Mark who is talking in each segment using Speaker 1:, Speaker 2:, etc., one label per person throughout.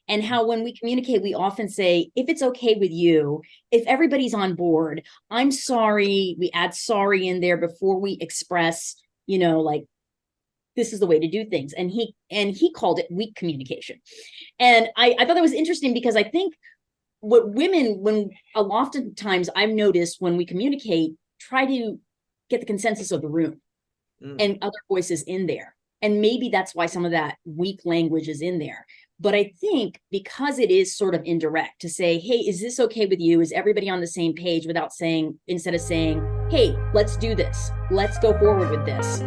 Speaker 1: and how when we communicate, we often say, if it's okay with you, if everybody's on board, I'm sorry. We add sorry in there before we express, like, this is the way to do things. And he called it weak communication. And I thought that was interesting because I think what women, when a lot of times I've noticed when we communicate, try to get the consensus of the room and other voices in there. And maybe that's why some of that weak language is in there. But I think because it is sort of indirect to say, hey, is this okay with you? Is everybody on the same page, without saying, instead of saying, hey, let's do this. Let's go forward with this.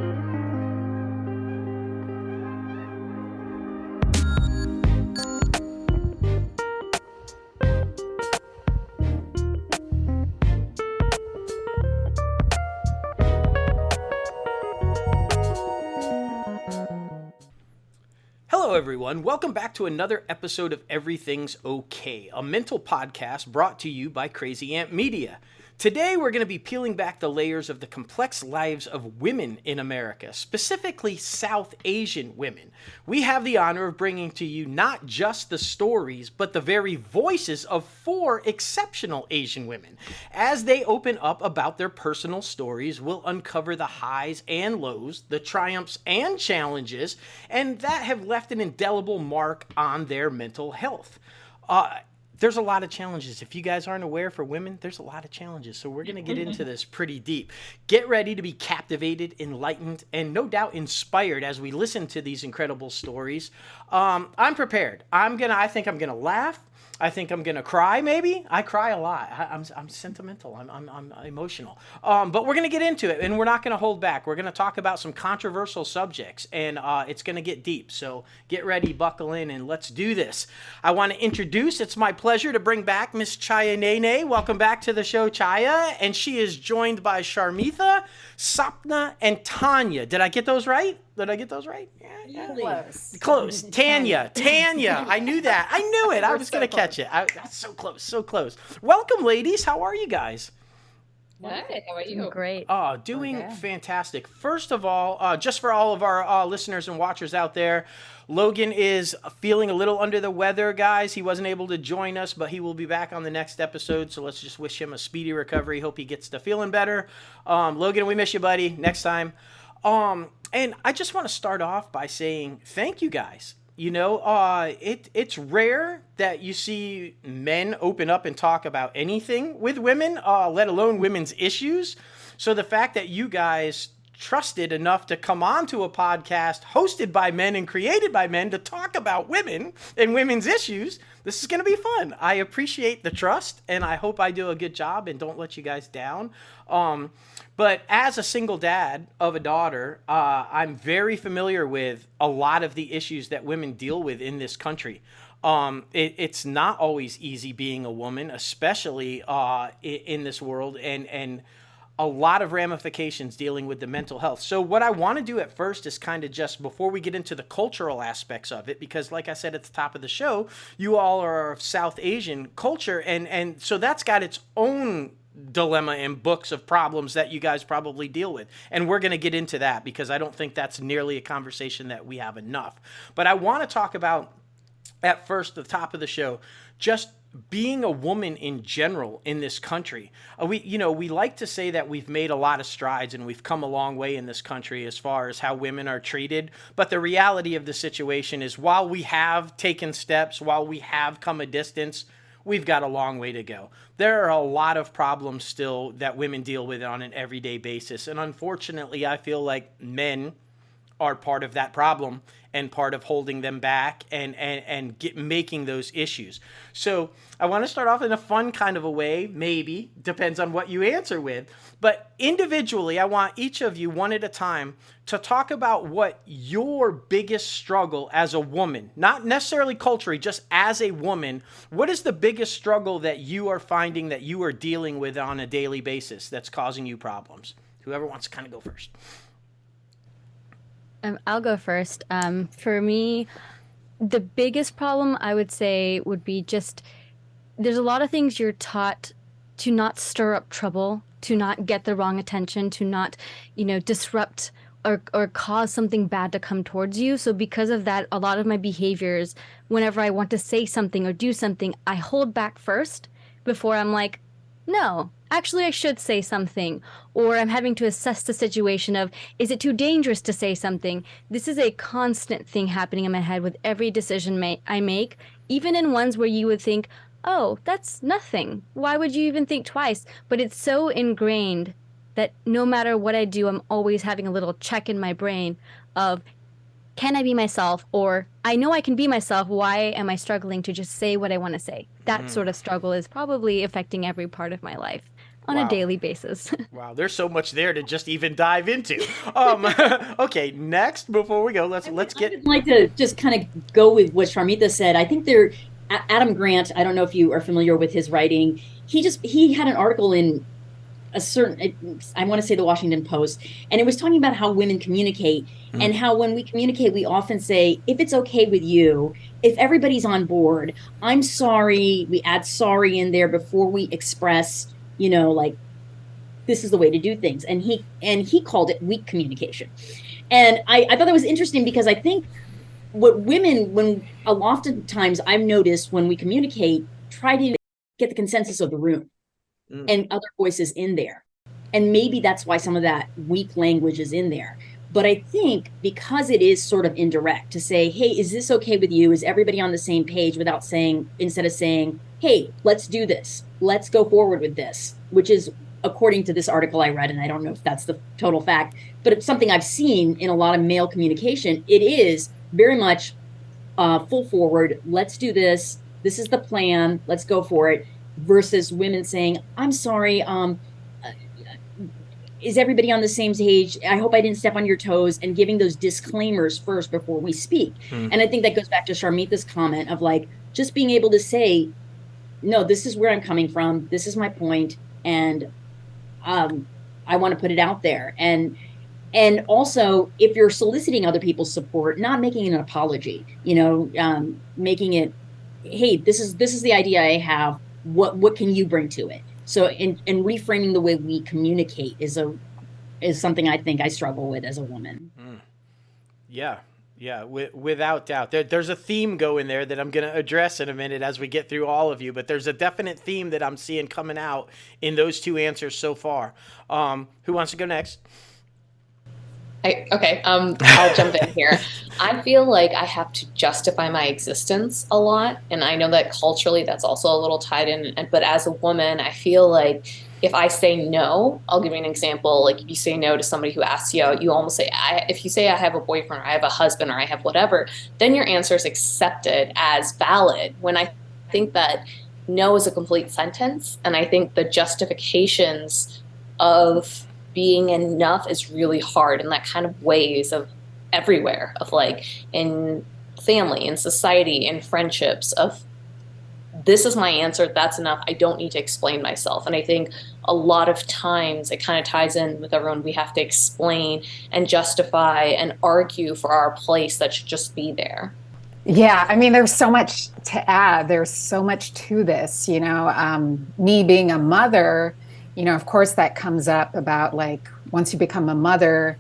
Speaker 2: Hello, everyone. Welcome back to another episode of Everything's Okay, a mental podcast brought to you by Crazy Ant Media. Today, we're going to be peeling back the layers of the complex lives of women in America, specifically South Asian women. We have the honor of bringing to you not just the stories, but the very voices of 4 exceptional Asian women. As they open up about their personal stories, we'll uncover the highs and lows, the triumphs and challenges, and that have left an indelible mark on their mental health. There's a lot of challenges. If you guys aren't aware, for women, there's a lot of challenges. So we're going to get into this pretty deep. Get ready to be captivated, enlightened, and no doubt inspired as we listen to these incredible stories. I'm prepared. I think I'm going to laugh. I think I'm going to cry, maybe. I cry a lot. I'm sentimental. I'm emotional. But we're going to get into it, and we're not going to hold back. We're going to talk about some controversial subjects, and it's going to get deep. So get ready, buckle in, and let's do this. I want to introduce, it's my pleasure to bring back Miss Chhaya Nene. Welcome back to the show, Chhaya. And she is joined by Sharmita, Sapna, and Tanya. Did I get those right? Yeah. Close. Tanya. I knew that. I knew it. I was going to catch it. So close. Welcome, ladies. How are you guys?
Speaker 3: Hi, how are you?
Speaker 4: Great.
Speaker 2: Doing fantastic. First of all, just for all of our listeners and watchers out there, Logan is feeling a little under the weather, guys. He wasn't able to join us, but he will be back on the next episode, so let's just wish him a speedy recovery. Hope he gets to feeling better. Logan, we miss you, buddy. Next time. And I just want to start off by saying thank you, guys. It's rare that you see men open up and talk about anything with women, let alone women's issues. So the fact that you guys trusted enough to come onto a podcast hosted by men and created by men to talk about women and women's issues, this is going to be fun. I appreciate the trust, and I hope I do a good job and don't let you guys down. But as a single dad of a daughter, I'm very familiar with a lot of the issues that women deal with in this country. It's not always easy being a woman, especially in this world, and a lot of ramifications dealing with the mental health. So what I want to do at first is kind of just, before we get into the cultural aspects of it, because like I said at the top of the show, you all are of South Asian culture, and so that's got its own dilemma and books of problems that you guys probably deal with. And we're going to get into that because I don't think that's nearly a conversation that we have enough. But I want to talk about, at first, the top of the show, just being a woman in general in this country. We like to say that we've made a lot of strides and we've come a long way in this country as far as how women are treated. But the reality of the situation is, while we have taken steps, while we have come a distance, we've got a long way to go. There are a lot of problems still that women deal with on an everyday basis. And unfortunately, I feel like men are part of that problem and part of holding them back and making those issues. So I want to start off in a fun kind of a way, maybe, depends on what you answer with. But individually, I want each of you, one at a time, to talk about what your biggest struggle as a woman, not necessarily culturally, just as a woman, what is the biggest struggle that you are finding that you are dealing with on a daily basis that's causing you problems? Whoever wants to kind of go first.
Speaker 4: I'll go first. For me, the biggest problem I would say would be just there's a lot of things you're taught to not stir up trouble, to not get the wrong attention, to not, disrupt or cause something bad to come towards you. So because of that, a lot of my behaviors, whenever I want to say something or do something, I hold back first before I'm like, no, actually I should say something. Or I'm having to assess the situation of, is it too dangerous to say something? This is a constant thing happening in my head with every decision I make, even in ones where you would think, oh, that's nothing. Why would you even think twice? But it's so ingrained that no matter what I do, I'm always having a little check in my brain of, can I be myself? Or I know I can be myself. Why am I struggling to just say what I want to say? That sort of struggle is probably affecting every part of my life on a
Speaker 2: Wow.
Speaker 4: daily basis.
Speaker 2: Wow, there's so much there to just even dive into. Okay, next, before we go, let's
Speaker 1: I
Speaker 2: get.
Speaker 1: would like to just kind of go with what Sharmita said. I think Adam Grant, I don't know if you are familiar with his writing. He had an article in a certain, I want to say the Washington Post, and it was talking about how women communicate and how when we communicate, we often say, if it's okay with you, if everybody's on board, I'm sorry. We add sorry in there before we express, like, this is the way to do things. And he called it weak communication. And I thought that was interesting because I think what women, oftentimes I've noticed when we communicate, try to get the consensus of the room and other voices in there. And maybe that's why some of that weak language is in there. But I think because it is sort of indirect to say, hey, is this okay with you? Is everybody on the same page instead of saying, hey, let's do this. Let's go forward with this, which is according to this article I read, and I don't know if that's the total fact, but it's something I've seen in a lot of male communication. It is very much full forward. Let's do this. This is the plan. Let's go for it. Versus women saying, I'm sorry, is everybody on the same page? I hope I didn't step on your toes, and giving those disclaimers first before we speak. And I think that goes back to Sharmita's comment of like, just being able to say, no, this is where I'm coming from. This is my point. And I want to put it out there. And also, if you're soliciting other people's support, not making an apology, making it, hey, this is the idea I have. What can you bring to it? So in reframing the way we communicate is something I think I struggle with as a woman.
Speaker 2: Yeah, without doubt. There's a theme going there that I'm going to address in a minute as we get through all of you, but there's a definite theme that I'm seeing coming out in those two answers so far. Who wants to go next?
Speaker 3: I'll jump in here. I feel like I have to justify my existence a lot, and I know that culturally that's also a little tied in, but as a woman, I feel like if I say no, I'll give you an example. Like if you say no to somebody who asks you out, you almost say, if you say I have a boyfriend or I have a husband or I have whatever, then your answer is accepted as valid. When I think that no is a complete sentence, and I think the justifications of being enough is really hard, and that kind of weighs of everywhere, of like in family, in society, in friendships, of this is my answer, that's enough, I don't need to explain myself. And I think a lot of times it kind of ties in with everyone, we have to explain and justify and argue for our place that should just be there.
Speaker 5: Yeah, I mean, there's so much to add. There's so much to this, me being a mother, of course that comes up about like, once you become a mother,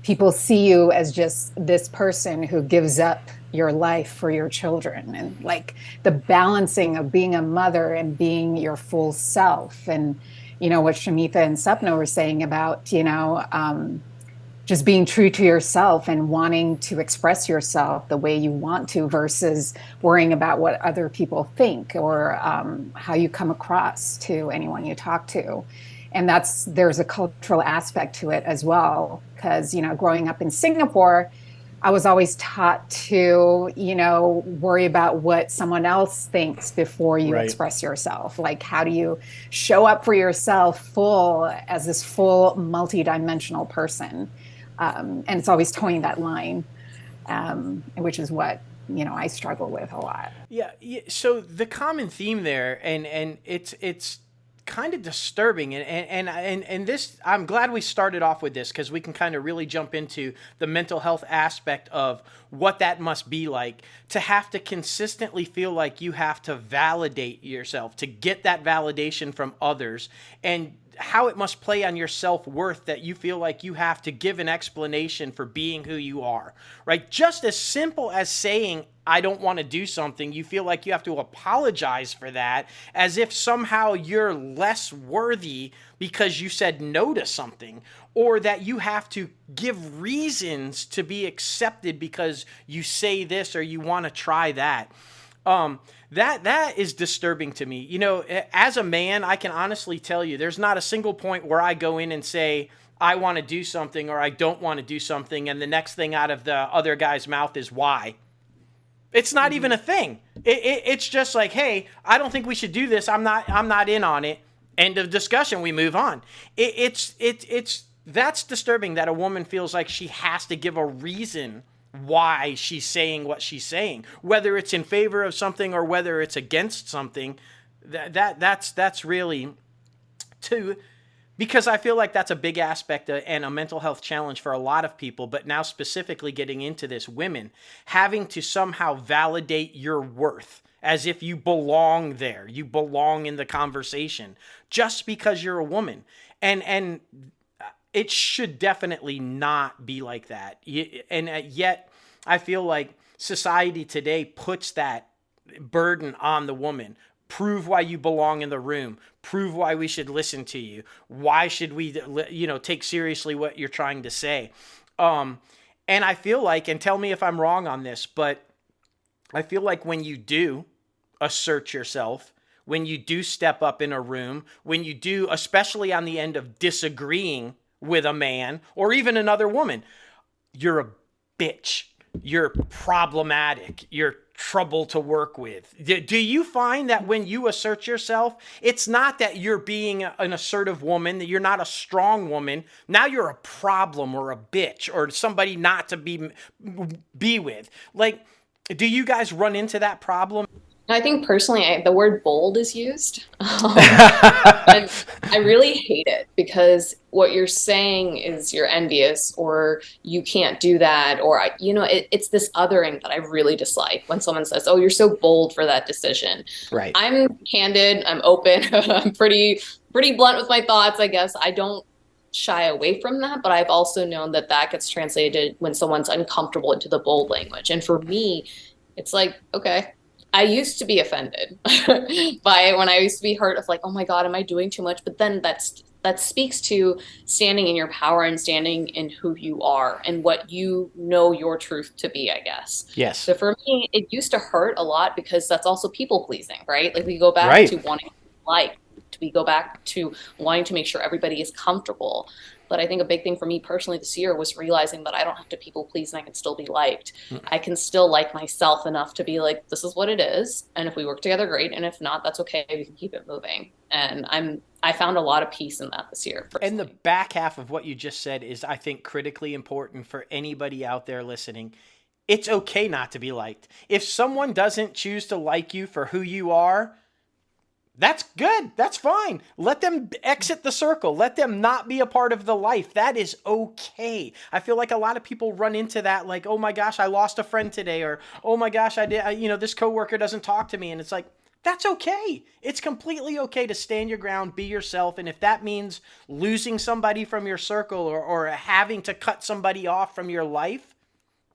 Speaker 5: people see you as just this person who gives up your life for your children, and like the balancing of being a mother and being your full self. And, what Sharmita and Sapna were saying about, just being true to yourself and wanting to express yourself the way you want to versus worrying about what other people think or how you come across to anyone you talk to. And there's a cultural aspect to it as well, because, growing up in Singapore, I was always taught to, worry about what someone else thinks before you express yourself. Like, how do you show up for yourself as this full multidimensional person? And it's always towing that line, which is what, I struggle with a lot.
Speaker 2: Yeah. So the common theme there, and it's kind of disturbing, and this, I'm glad we started off with this because we can kind of really jump into the mental health aspect of what that must be like to have to consistently feel like you have to validate yourself, to get that validation from others, and how it must play on your self-worth that you feel like you have to give an explanation for being who you are, right? Just as simple as saying, I don't want to do something, you feel like you have to apologize for that, as if somehow you're less worthy because you said no to something, or that you have to give reasons to be accepted because you say this or you want to try that. That is disturbing to me. You know, as a man, I can honestly tell you, there's not a single point where I go in and say, I want to do something or I don't want to do something, and the next thing out of the other guy's mouth is why. It's not even a thing. It's just like, hey, I don't think we should do this. I'm not in on it. End of discussion. We move on. That's disturbing that a woman feels like she has to give a reason why she's saying what she's saying, whether it's in favor of something or whether it's against something. That's really too, because I feel like that's a big aspect and a mental health challenge for a lot of people, but now specifically getting into this, women having to somehow validate your worth as if you belong there, you belong in the conversation just because you're a woman. And it should definitely not be like that. And yet I feel like society today puts that burden on the woman. Prove why you belong in the room. Prove why we should listen to you. Why should we, take seriously what you're trying to say? And I feel like, and tell me if I'm wrong on this, but I feel like when you do assert yourself, when you do step up in a room, when you do, especially on the end of disagreeing with a man or even another woman, you're a bitch. You're problematic. You're trouble to work with. Do you find that when you assert yourself, it's not that you're being an assertive woman, that you're not a strong woman. Now you're a problem or a bitch or somebody not to be with. Like, do you guys run into that problem?
Speaker 3: I think personally, the word bold is used. And I really hate it because what you're saying is you're envious or you can't do that. Or, it's this othering that I really dislike when someone says, oh, you're so bold for that decision.
Speaker 2: Right.
Speaker 3: I'm candid. I'm open. I'm pretty blunt with my thoughts, I guess. I don't shy away from that, but I've also known that gets translated when someone's uncomfortable into the bold language. And for me, it's like, okay, I used to be offended by when I used to be hurt of like, oh my God, am I doing too much? But then that speaks to standing in your power and standing in who you are and what you know your truth to be, I guess.
Speaker 2: Yes.
Speaker 3: So for me, it used to hurt a lot because that's also people pleasing, right? Like we go back to wanting to be liked. We go back to wanting to make sure everybody is comfortable. But I think a big thing for me personally this year was realizing that I don't have to people please and I can still be liked. I can still like myself enough to be like, this is what it is. And if we work together, great. And if not, that's okay. We can keep it moving. And I found a lot of peace in that this year. Personally.
Speaker 2: And the back half of what you just said is, I think, critically important for anybody out there listening. It's okay not to be liked. If someone doesn't choose to like you for who you are, that's good. That's fine. Let them exit the circle. Let them not be a part of the life. That is okay. I feel like a lot of people run into that like, oh my gosh, I lost a friend today, or oh my gosh, this coworker doesn't talk to me. And it's like, that's okay. It's completely okay to stand your ground, be yourself. And if that means losing somebody from your circle or having to cut somebody off from your life,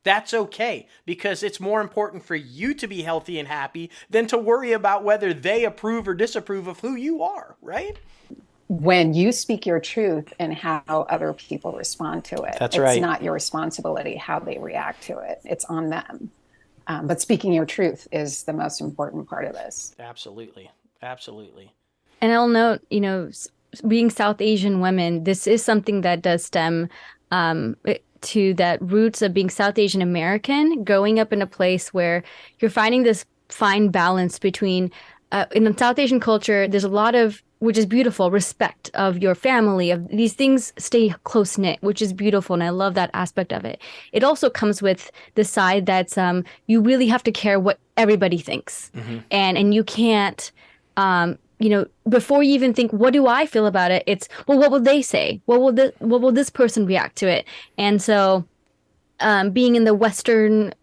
Speaker 2: that's okay, because it's more important for you to be healthy and happy than to worry about whether they approve or disapprove of who you are, right?
Speaker 5: When you speak your truth and how other people respond to it,
Speaker 2: that's right.
Speaker 5: It's not your responsibility how they react to it. It's on them. But speaking your truth is the most important part of this.
Speaker 2: Absolutely. Absolutely.
Speaker 4: And I'll note, being South Asian women, this is something that does stem to that roots of being South Asian American, growing up in a place where you're finding this fine balance between, in the South Asian culture, there's a lot of, which is beautiful, respect of your family, of these things stay close knit, which is beautiful. And I love that aspect of it. It also comes with the side that's, you really have to care what everybody thinks. Mm-hmm. And you can't, before you even think, what do I feel about it? It's, well, what will they say? What will this person react to it? And so, being in the Western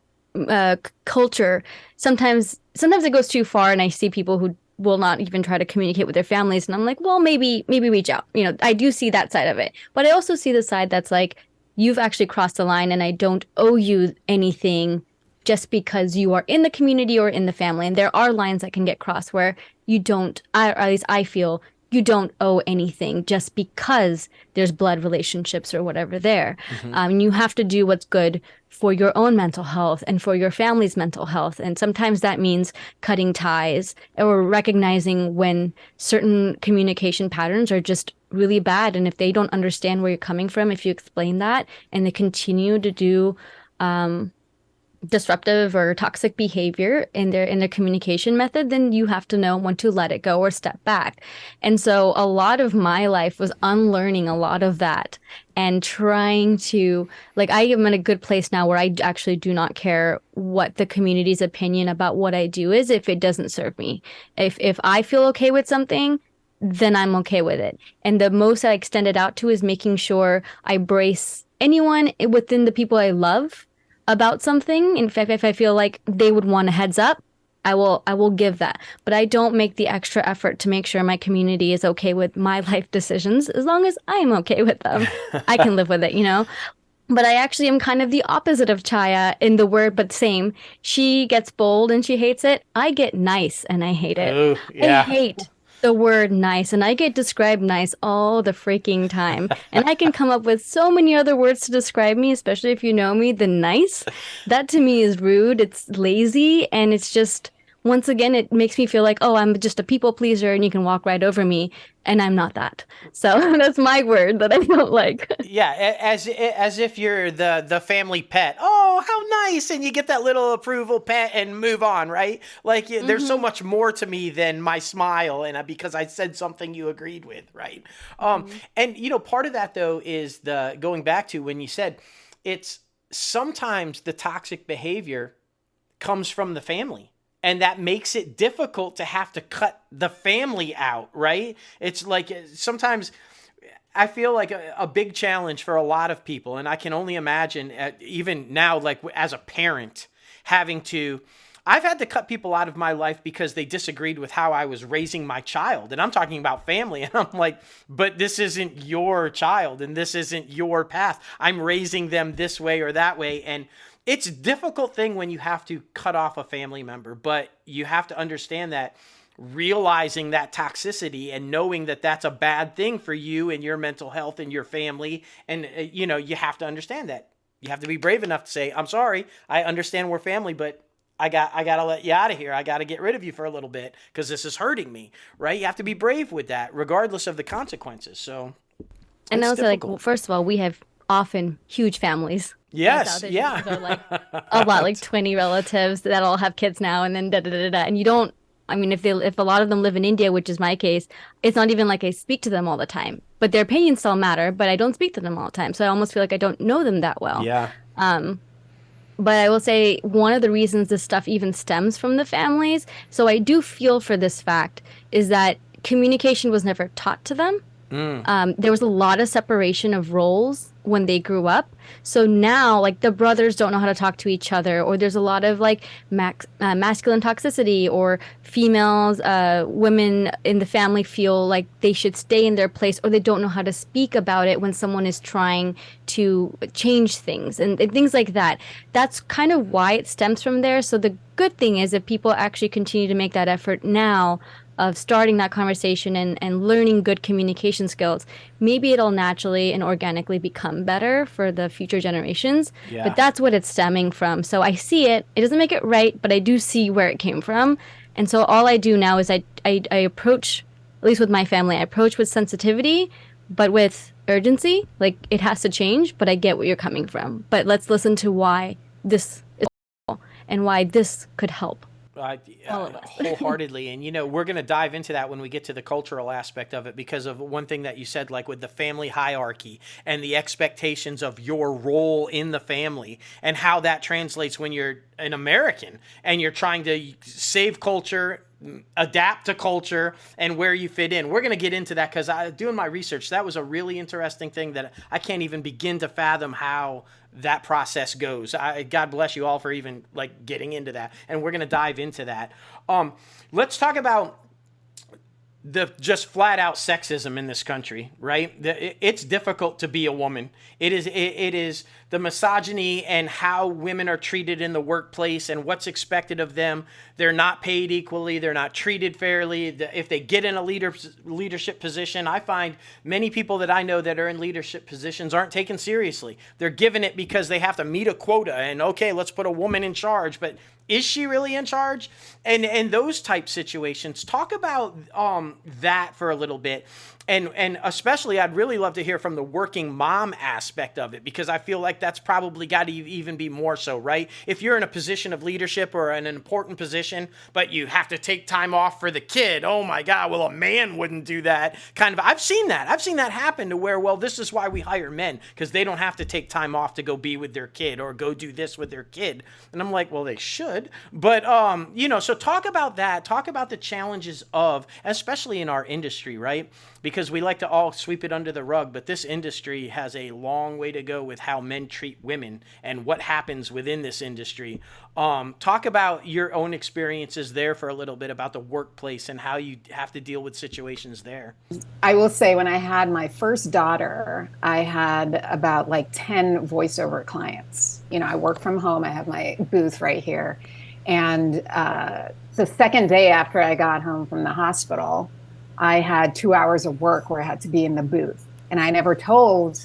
Speaker 4: culture, sometimes it goes too far, and I see people who will not even try to communicate with their families. And I'm like, well, maybe reach out. You know, I do see that side of it. But I also see the side that's like, you've actually crossed the line and I don't owe you anything just because you are in the community or in the family. And there are lines that can get crossed where you don't, or at least I feel, you don't owe anything just because there's blood relationships or whatever there. You have to do what's good for your own mental health and for your family's mental health. And sometimes that means cutting ties or recognizing when certain communication patterns are just really bad. And if they don't understand where you're coming from, if you explain that and they continue to do disruptive or toxic behavior in their communication method, then you have to know when to let it go or step back. And so a lot of my life was unlearning a lot of that and trying to, like, I am in a good place now where I actually do not care what the community's opinion about what I do is if it doesn't serve me. If I feel okay with something, then I'm okay with it. And the most I extend it out to is making sure I brace anyone within the people I love about something. In fact, if I feel like they would want a heads up, I will give that. But I don't make the extra effort to make sure my community is okay with my life decisions. As long as I'm okay with them, I can live with it, you know? But I actually am kind of the opposite of Chhaya in the word, but same. She gets bold and she hates it. I get nice and I hate it.
Speaker 2: Ooh, yeah.
Speaker 4: I hate the word nice, and I get described nice all the freaking time. And I can come up with so many other words to describe me, especially if you know me, than nice. That to me is rude, it's lazy, and it's just, once again, it makes me feel like, oh, I'm just a people pleaser and you can walk right over me. And I'm not that. So that's my word that I don't like.
Speaker 2: Yeah, as if you're the family pet. Oh, how nice. And you get that little approval pet and move on, right? Like there's so much more to me than my smile and because I said something you agreed with, right? And you know, part of that though is the going back to when you said it's sometimes the toxic behavior comes from the family. And that makes it difficult to have to cut the family out, right? It's like sometimes I feel like a big challenge for a lot of people. And I can only imagine even now, like as a parent, I've had to cut people out of my life because they disagreed with how I was raising my child. And I'm talking about family. And I'm like, but this isn't your child and this isn't your path. I'm raising them this way or that way. And it's a difficult thing when you have to cut off a family member, but you have to understand that realizing that toxicity and knowing that that's a bad thing for you and your mental health and your family. And, you know, you have to understand that. You have to be brave enough to say, I'm sorry, I understand we're family, but I got to let you out of here. I got to get rid of you for a little bit because this is hurting me, right? You have to be brave with that, regardless of the consequences. So,
Speaker 4: and also,
Speaker 2: difficult.
Speaker 4: like, well, first of all, we have often huge families.
Speaker 2: Yes, yeah.
Speaker 4: So like a lot, like 20 relatives that all have kids now, and then da da da da. And you don't. I mean, if a lot of them live in India, which is my case, it's not even like I speak to them all the time. But their opinions still matter. But I don't speak to them all the time, so I almost feel like I don't know them that well.
Speaker 2: Yeah.
Speaker 4: But I will say one of the reasons this stuff even stems from the families. So I do feel for this fact is that communication was never taught to them. There was a lot of separation of roles when they grew up. So now, like, the brothers don't know how to talk to each other, or there's a lot of like masculine toxicity, or females, women in the family feel like they should stay in their place, or they don't know how to speak about it when someone is trying to change things and things like that. That's kind of why it stems from there. So the good thing is if people actually continue to make that effort now of starting that conversation and learning good communication skills, maybe it'll naturally and organically become better for the future generations.
Speaker 2: Yeah.
Speaker 4: But that's what it's stemming from. So I see it. It doesn't make it right, but I do see where it came from. And so all I do now is I approach, at least with my family, I approach with sensitivity, but with urgency. Like, it has to change, but I get where you're coming from. But let's listen to why this is and why this could help.
Speaker 2: Wholeheartedly. And, you know, we're going to dive into that when we get to the cultural aspect of it, because of one thing that you said, like with the family hierarchy and the expectations of your role in the family and how that translates when you're an American and you're trying to save culture, adapt to culture, and where you fit in. We're going to get into that because doing my research, that was a really interesting thing that I can't even begin to fathom how that process goes. God bless you all for even like getting into that. And we're going to dive into that. Let's talk about the just flat out sexism in this country, right? It's difficult to be a woman. It is the misogyny and how women are treated in the workplace and what's expected of them. They're not paid equally. They're not treated fairly. If they get in a leadership position, I find many people that I know that are in leadership positions aren't taken seriously. They're given it because they have to meet a quota and, okay, let's put a woman in charge, but is she really in charge? And those type situations. Talk about that for a little bit. And especially, I'd really love to hear from the working mom aspect of it, because I feel like that's probably got to even be more so, right? If you're in a position of leadership or in an important position, but you have to take time off for the kid, oh my God, well, a man wouldn't do that. Kind of, I've seen that happen to where, well, this is why we hire men, because they don't have to take time off to go be with their kid or go do this with their kid. And I'm like, well, they should. But, so talk about that. Talk about the challenges of, especially in our industry, right? Because we like to all sweep it under the rug, but this industry has a long way to go with how men treat women and what happens within this industry. Talk about your own experiences there for a little bit, about the workplace and how you have to deal with situations there.
Speaker 5: I will say, when I had my first daughter, I had about like 10 voiceover clients. I work from home. I have my booth right here. And the second day after I got home from the hospital, I had 2 hours of work where I had to be in the booth. And I never told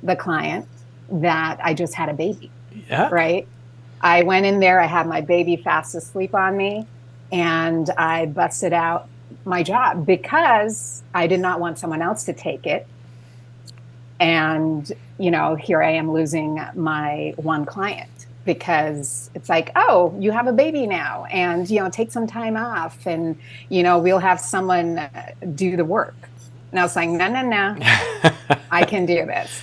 Speaker 5: the client that I just had a baby, right? I went in there, I had my baby fast asleep on me, and I busted out my job because I did not want someone else to take it. And, here I am losing my one client because it's like, oh, you have a baby now, and, take some time off, and, we'll have someone do the work. And I was like, no, I can do this.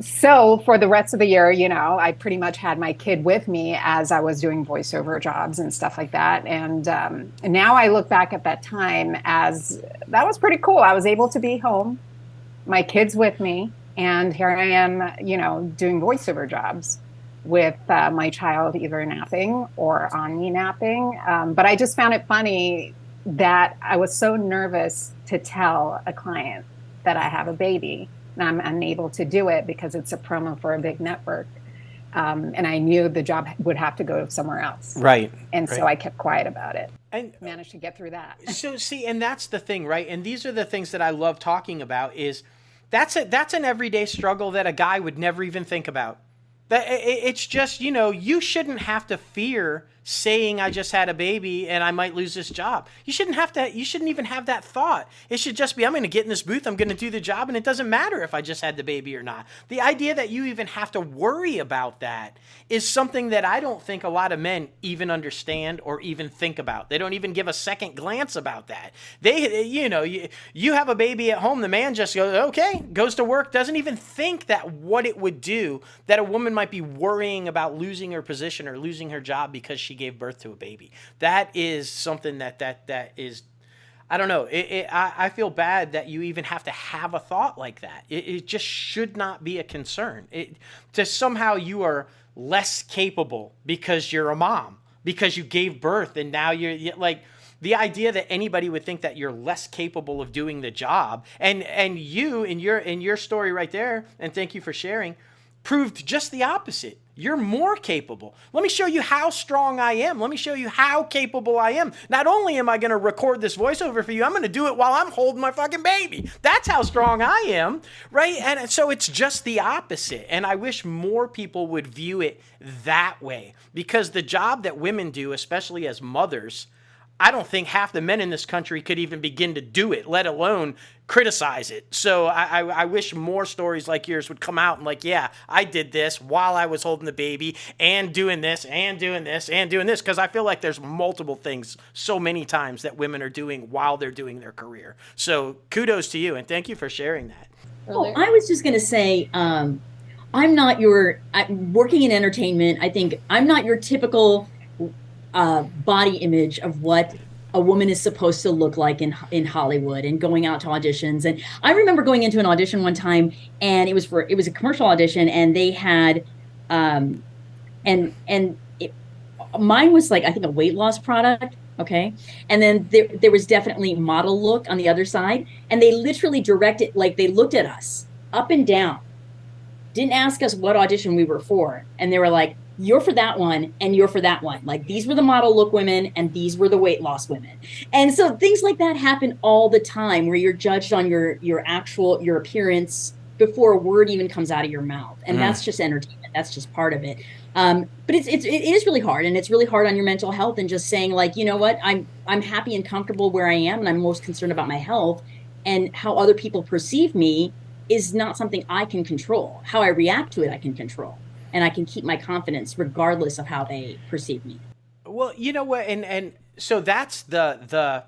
Speaker 5: So for the rest of the year, I pretty much had my kid with me as I was doing voiceover jobs and stuff like that. And now I look back at that time as that was pretty cool. I was able to be home, my kid's with me, and here I am, doing voiceover jobs with my child either napping or on me napping. But I just found it funny that I was so nervous to tell a client that I have a baby, and I'm unable to do it because it's a promo for a big network. And I knew the job would have to go somewhere else.
Speaker 2: Right.
Speaker 5: And so I kept quiet about it
Speaker 2: and
Speaker 5: managed to get through that.
Speaker 2: So see, and that's the thing, right? And these are the things that I love talking about is that's an everyday struggle that a guy would never even think about. That it's just, you shouldn't have to fear saying I just had a baby and I might lose this job. You shouldn't even have that thought. It should just be, I'm going to get in this booth, I'm going to do the job, and it doesn't matter if I just had the baby or not. The idea that you even have to worry about that is something that I don't think a lot of men even understand or even think about. They don't even give a second glance about that. You have a baby at home, the man just goes, okay, goes to work, doesn't even think that what it would do, that a woman might be worrying about losing her position or losing her job because she gave birth to a baby. That is something that is, I don't know. I feel bad that you even have to have a thought like that. It just should not be a concern. To somehow you are less capable because you're a mom, because you gave birth, and now you're like, the idea that anybody would think that you're less capable of doing the job, and you in your story right there, and thank you for sharing, proved just the opposite. You're more capable. Let me show you how strong I am. Let me show you how capable I am. Not only am I going to record this voiceover for you, I'm going to do it while I'm holding my fucking baby. That's how strong I am, right? And so it's just the opposite. And I wish more people would view it that way, because the job that women do, especially as mothers, I don't think half the men in this country could even begin to do it, let alone criticize it. So I wish more stories like yours would come out and like, yeah, I did this while I was holding the baby and doing this and doing this and doing this, because I feel like there's multiple things so many times that women are doing while they're doing their career. So kudos to you, and thank you for sharing that.
Speaker 1: Well, I was just going to say, I'm working in entertainment. I think I'm not your typical body image of what a woman is supposed to look like in Hollywood and going out to auditions. And I remember going into an audition one time, and it was a commercial audition, and they had mine was like, I think, a weight loss product. Okay. And then there was definitely model look on the other side. And they literally directed, like they looked at us up and down, didn't ask us what audition we were for. And they were like, you're for that one and you're for that one. Like these were the model look women and these were the weight loss women. And so things like that happen all the time where you're judged on your appearance before a word even comes out of your mouth. And that's just entertainment. That's just part of it. But it is really hard, and it's really hard on your mental health, and just saying like, you know what, I'm happy and comfortable where I am, and I'm most concerned about my health, and how other people perceive me is not something I can control. How I react to it, I can control, and I can keep my confidence regardless of how they perceive me.
Speaker 2: Well, you know what, and so that's the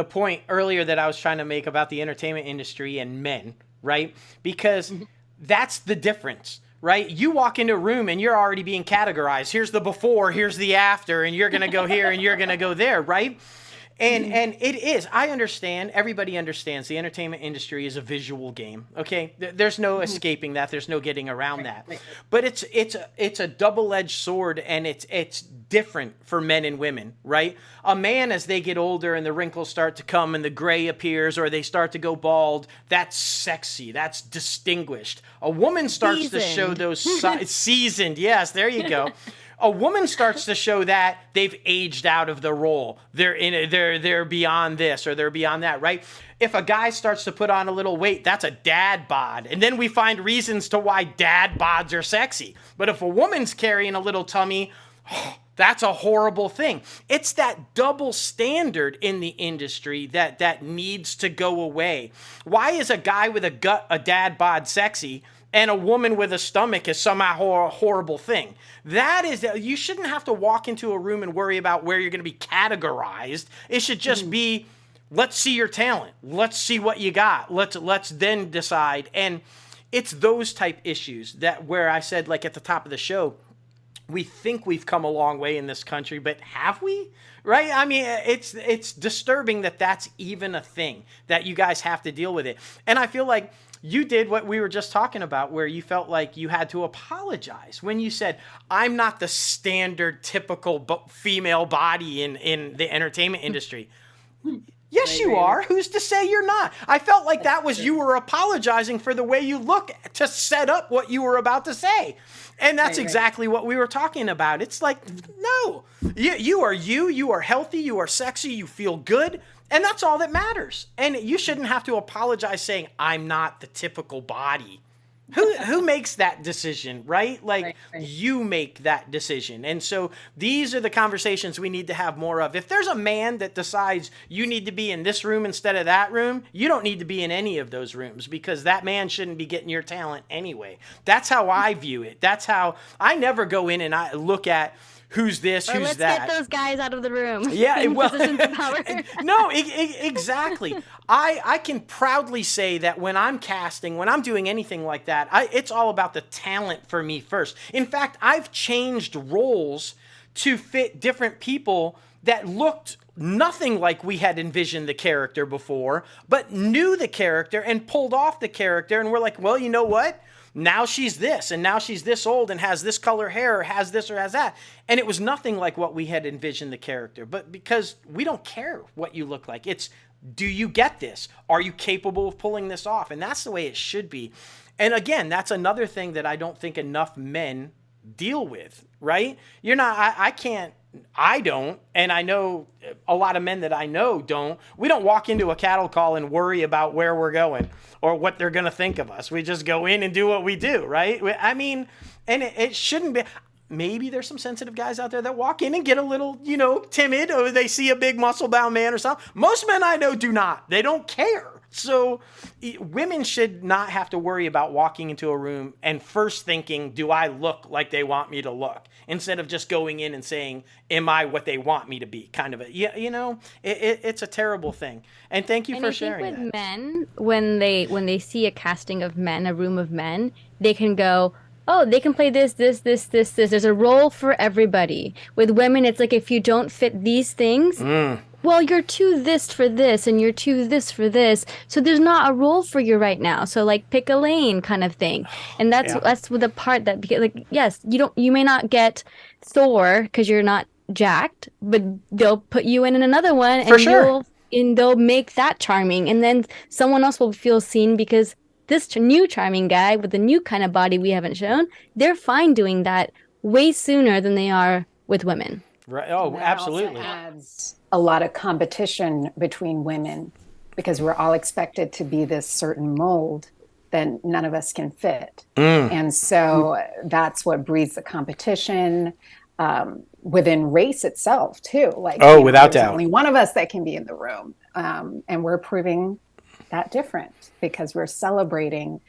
Speaker 2: point earlier that I was trying to make about the entertainment industry and men, right? Because that's the difference. Right? You walk into a room and you're already being categorized. Here's the before, here's the after, and you're going to go here and you're going to go there, right? And it is. I understand. Everybody understands the entertainment industry is a visual game. Okay, there's no escaping that. There's no getting around that. Right. But it's a double-edged sword, and it's different for men and women. Right? A man, as they get older and the wrinkles start to come and the gray appears, or they start to go bald, that's sexy. That's distinguished. A woman starts to show those seasoned. Yes, there you go. A woman starts to show that they've aged out of the role. They're beyond this or they're beyond that, right? If a guy starts to put on a little weight, that's a dad bod. And then we find reasons to why dad bods are sexy. But if a woman's carrying a little tummy, that's a horrible thing. It's that double standard in the industry that needs to go away. Why is a guy with a dad bod sexy, and a woman with a stomach is somehow a horrible thing? That is, you shouldn't have to walk into a room and worry about where you're going to be categorized. It should just be, let's see your talent. Let's see what you got. Let's then decide. And it's those type issues that where I said, like at the top of the show, we think we've come a long way in this country, but have we? Right? I mean, it's disturbing that that's even a thing, that you guys have to deal with it. And I feel like you did what we were just talking about, where you felt like you had to apologize when you said, I'm not the standard typical female body in the entertainment industry. Yes, you are. Who's to say you're not? I felt like that was you were apologizing for the way you look to set up what you were about to say. And that's exactly what we were talking about. It's like, no, you are you are healthy, you are sexy, you feel good. And that's all that matters. And you shouldn't have to apologize saying, I'm not the typical body. Who makes that decision, right? Like, you make that decision. And so these are the conversations we need to have more of. If there's a man that decides you need to be in this room instead of that room, you don't need to be in any of those rooms, because that man shouldn't be getting your talent anyway. That's how I view it. That's how I never go in and I look at who's this, who's
Speaker 4: let's
Speaker 2: that.
Speaker 4: Let's get those guys out of the room.
Speaker 2: Yeah, well,
Speaker 4: positions of power.
Speaker 2: No, exactly. I can proudly say that when I'm casting, when I'm doing anything like that, it's all about the talent for me first. In fact, I've changed roles to fit different people that looked nothing like we had envisioned the character before, but knew the character and pulled off the character, and we're like, well, you know what? Now she's this, and now she's this old and has this color hair, or has this or has that. And it was nothing like what we had envisioned the character. But because we don't care what you look like, it's, do you get this? Are you capable of pulling this off? And that's the way it should be. And again, that's another thing that I don't think enough men deal with, right? You're not, I don't, and I know a lot of men that I know don't. We don't walk into a cattle call and worry about where we're going or what they're going to think of us. We just go in and do what we do, right? I mean, and it shouldn't be. Maybe there's some sensitive guys out there that walk in and get a little, timid, or they see a big muscle-bound man or something. Most men I know do not. They don't care. So women should not have to worry about walking into a room and first thinking, do I look like they want me to look? Instead of just going in and saying, am I what they want me to be? Kind of it's a terrible thing. And thank you for sharing that.
Speaker 4: With men, when they see a casting of men, a room of men, they can go, oh, they can play this. There's a role for everybody. With women, it's like, if you don't fit these things, well, you're too this for this, and you're too this for this. So there's not a role for you right now. So like, pick a lane, kind of thing. And that's the part that, like, yes, you may not get Thor because you're not jacked, but they'll put you in another one,
Speaker 2: For
Speaker 4: and
Speaker 2: sure.
Speaker 4: they'll make that charming, and then someone else will feel seen because this new charming guy with the new kind of body we haven't shown, they're fine doing that way sooner than they are with women.
Speaker 2: Right.
Speaker 5: And
Speaker 2: Oh,
Speaker 5: that also
Speaker 2: absolutely.
Speaker 5: adds a lot of competition between women because we're all expected to be this certain mold that none of us can fit. And so that's what breeds the competition within race itself, too. Like,
Speaker 2: Oh,
Speaker 5: you know,
Speaker 2: without
Speaker 5: there's
Speaker 2: doubt.
Speaker 5: only one of us that can be in the room. And we're proving that different because we're celebrating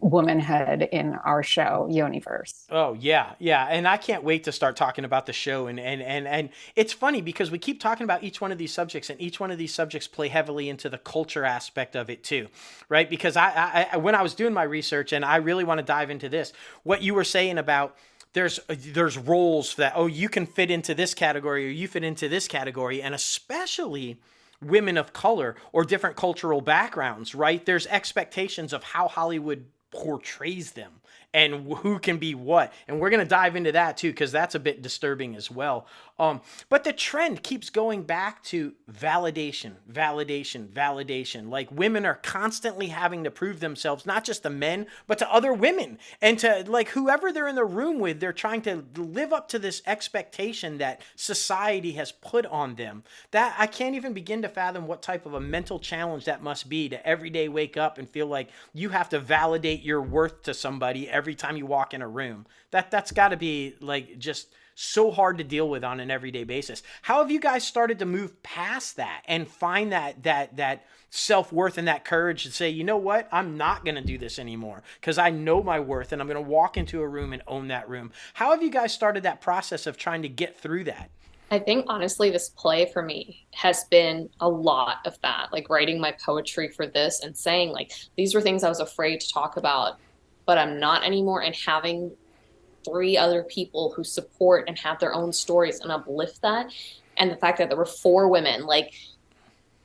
Speaker 5: womanhood in our show, Universe.
Speaker 2: Oh yeah, yeah, and I can't wait to start talking about the show. And it's funny because we keep talking about each one of these subjects, and each one of these subjects play heavily into the culture aspect of it too, right? Because I when I was doing my research, and I really want to dive into this, what you were saying about there's roles that, oh, you can fit into this category or you fit into this category, and especially women of color or different cultural backgrounds, right? There's expectations of how Hollywood portrays them and who can be what. And we're going to dive into that too, because that's a bit disturbing as well. But the trend keeps going back to validation, validation, validation. Like women are constantly having to prove themselves, not just to men, but to other women and to like whoever they're in the room with. They're trying to live up to this expectation that society has put on them. That I can't even begin to fathom what type of a mental challenge that must be to every day wake up and feel like you have to validate your worth to somebody every time you walk in a room. That's got to be like just so hard to deal with on an everyday basis. How have you guys started to move past that and find that self-worth and that courage to say, you know what, I'm not going to do this anymore because I know my worth and I'm going to walk into a room and own that room? How have you guys started that process of trying to get through that?
Speaker 3: I think honestly, this play for me has been a lot of that, like writing my poetry for this and saying, like, these were things I was afraid to talk about, but I'm not anymore. And having three other people who support and have their own stories and uplift that. And the fact that there were four women, like,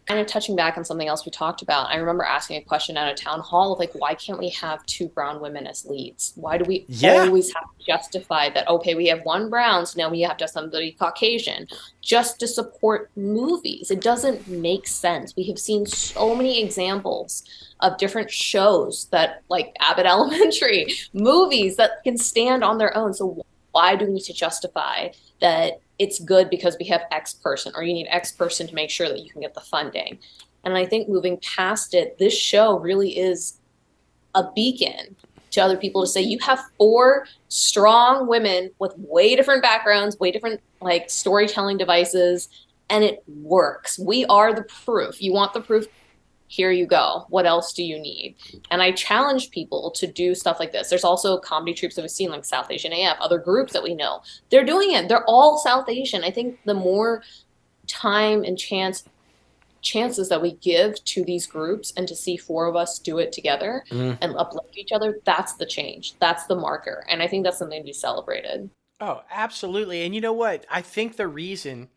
Speaker 3: kind of touching back on something else we talked about, I remember asking a question at a town hall of like, why can't we have two brown women as leads? Why do we always have to justify that, okay, we have one brown, so now we have to have somebody Caucasian just to support movies? It doesn't make sense. We have seen so many examples of different shows that, like Abbott Elementary, movies that can stand on their own. So why do we need to justify that it's good because we have X person, or you need X person to make sure that you can get the funding? And I think moving past it, this show really is a beacon to other people to say, you have four strong women with way different backgrounds, way different like storytelling devices, and it works. We are the proof. You want the proof? Here you go. What else do you need? And I challenge people to do stuff like this. There's also comedy troupes that we've seen, like South Asian AF, other groups that we know. They're doing it. They're all South Asian. I think the more time and chances that we give to these groups and to see four of us do it together and uplift each other, that's the change. That's the marker. And I think that's something to be celebrated.
Speaker 2: Oh, absolutely. And you know what? I think the reason,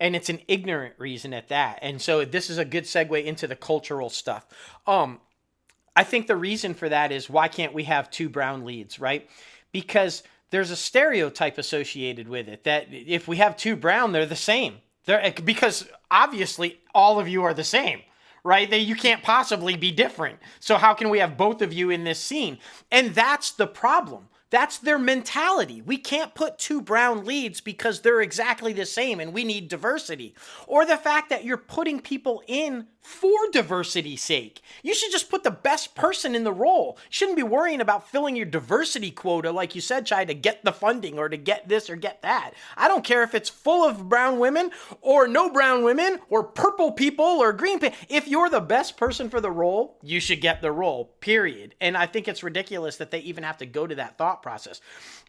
Speaker 2: and it's an ignorant reason at that. And so this is a good segue into the cultural stuff. I think the reason for that is, why can't we have two brown leads, right? Because there's a stereotype associated with it that if we have two brown, they're the same. Because obviously all of you are the same, right? You can't possibly be different. So how can we have both of you in this scene? And that's the problem. That's their mentality. We can't put two brown leads because they're exactly the same and we need diversity. Or the fact that you're putting people in for diversity's sake. You should just put the best person in the role. You shouldn't be worrying about filling your diversity quota, like you said, Chhaya, to get the funding or to get this or get that. I don't care if it's full of brown women or no brown women or purple people or green people. If you're the best person for the role, you should get the role, period. And I think it's ridiculous that they even have to go to that thought process.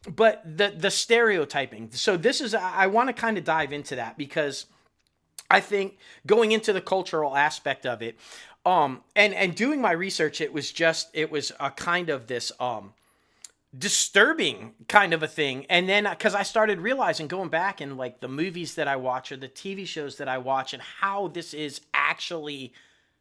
Speaker 2: But the stereotyping. So this is, I want to kind of dive into that, because I think going into the cultural aspect of it, and doing my research, it was a kind of this disturbing kind of a thing. And then because I started realizing, going back and like the movies that I watch or the TV shows that I watch, and how this is actually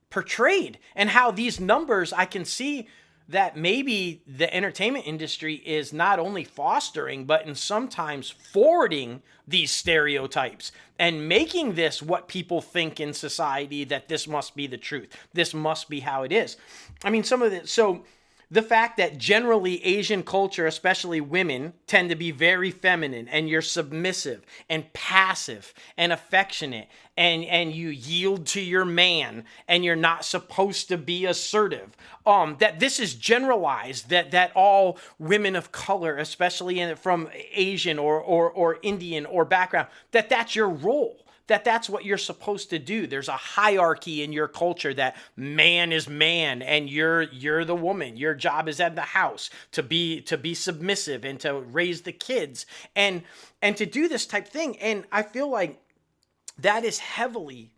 Speaker 2: portrayed and how these numbers I can see that maybe the entertainment industry is not only fostering, but in sometimes forwarding these stereotypes and making this what people think in society, that this must be the truth. This must be how it is. I mean, so the fact that generally Asian culture, especially women, tend to be very feminine, and you're submissive and passive and affectionate, and you yield to your man, and you're not supposed to be assertive. That this is generalized, that all women of color, especially from Asian or Indian or background, that's your role. That's what you're supposed to do. There's a hierarchy in your culture that man is man and you're the woman. Your job is at the house to be submissive and to raise the kids and to do this type thing. And I feel like that is heavily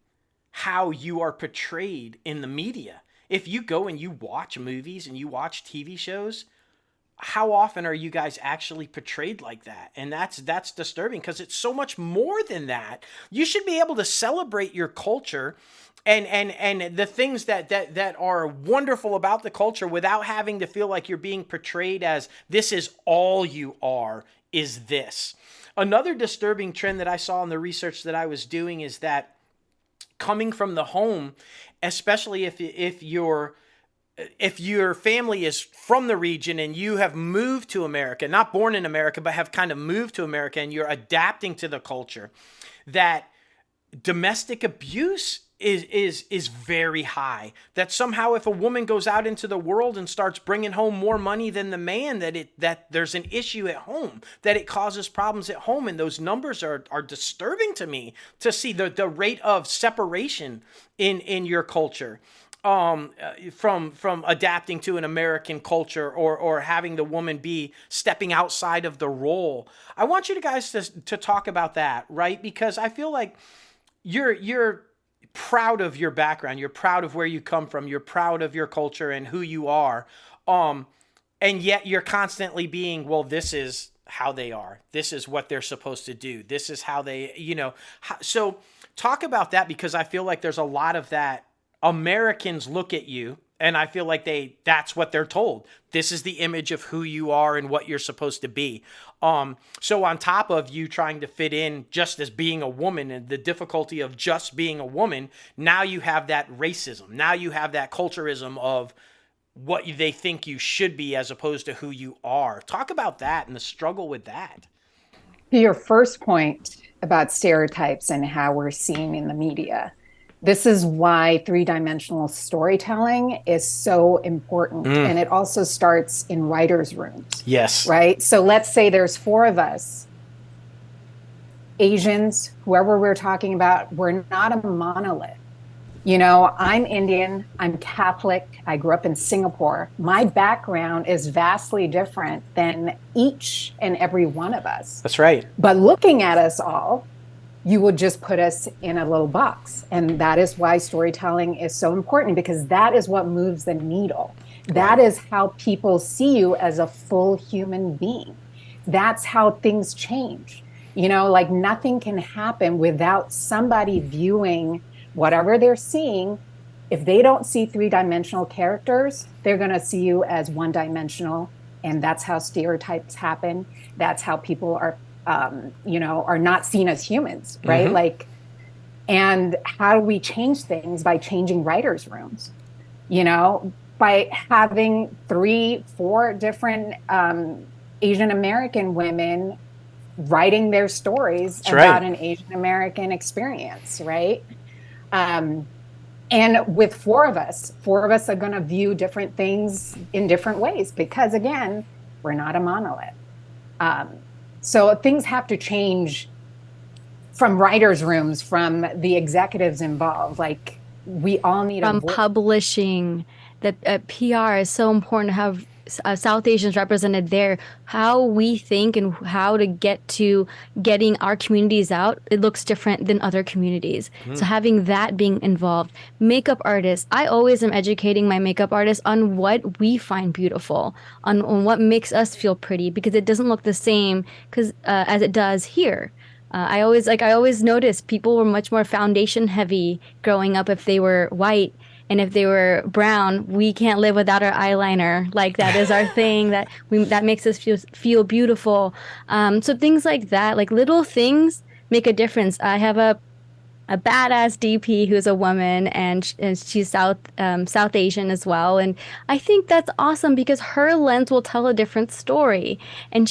Speaker 2: how you are portrayed in the media. If you go and you watch movies and you watch TV shows, how often are you guys actually portrayed like that? And that's disturbing, because it's so much more than that. You should be able to celebrate your culture and the things that are wonderful about the culture without having to feel like you're being portrayed as this is all you are, is this. Another disturbing trend that I saw in the research that I was doing is that coming from the home, especially if your family is from the region and you have moved to America, not born in America, but have kind of moved to America, and you're adapting to the culture, that domestic abuse is very high. That somehow if a woman goes out into the world and starts bringing home more money than the man, that there's an issue at home, that it causes problems at home. And those numbers are disturbing to me, to see the rate of separation in your culture. From adapting to an American culture, or having the woman be stepping outside of the role. I want you guys to talk about that, right? Because I feel like you're proud of your background, you're proud of where you come from, you're proud of your culture and who you are, and yet you're constantly being, well, this is how they are, this is what they're supposed to do, this is how they, so talk about that, because I feel like there's a lot of that. Americans look at you, and I feel like that's what they're told. This is the image of who you are and what you're supposed to be. So on top of you trying to fit in just as being a woman, and the difficulty of just being a woman, now you have that racism. Now you have that culturism of what they think you should be as opposed to who you are. Talk about that and the struggle with that.
Speaker 5: To your first point about stereotypes and how we're seen in the media, this is why three-dimensional storytelling is so important. And it also starts in writers' rooms.
Speaker 2: Yes.
Speaker 5: Right? So let's say there's four of us, Asians, whoever we're talking about, we're not a monolith. I'm Indian, I'm Catholic, I grew up in Singapore. My background is vastly different than each and every one of us.
Speaker 2: That's right.
Speaker 5: But looking at us all, you would just put us in a little box. And that is why storytelling is so important, because that is what moves the needle. That is how people see you as a full human being. That's how things change. Like nothing can happen without somebody viewing whatever they're seeing. If they don't see three-dimensional characters, they're going to see you as one-dimensional. And that's how stereotypes happen. That's how people are not seen as humans, right?
Speaker 2: Mm-hmm.
Speaker 5: And how do we change things? By changing writers' rooms, by having 3-4 different Asian American women writing their stories about an Asian American experience, right? And with four of us are going to view different things in different ways, because again, we're not a monolith. So things have to change from writers' rooms, from the executives involved. Like we all need
Speaker 4: from publishing. That PR is so important to have South Asians represented there. How we think and how to get to getting our communities out, it looks different than other communities. So having that being involved. Makeup artists, I always am educating my makeup artists on what we find beautiful, on what makes us feel pretty, because it doesn't look the same as it does here. I always noticed people were much more foundation heavy growing up if they were white. And if they were brown, we can't live without our eyeliner. Like that is our thing that makes us feel beautiful. So things like that, like little things make a difference. I have a badass DP who's a woman, and she's South Asian as well. And I think that's awesome because her lens will tell a different story, and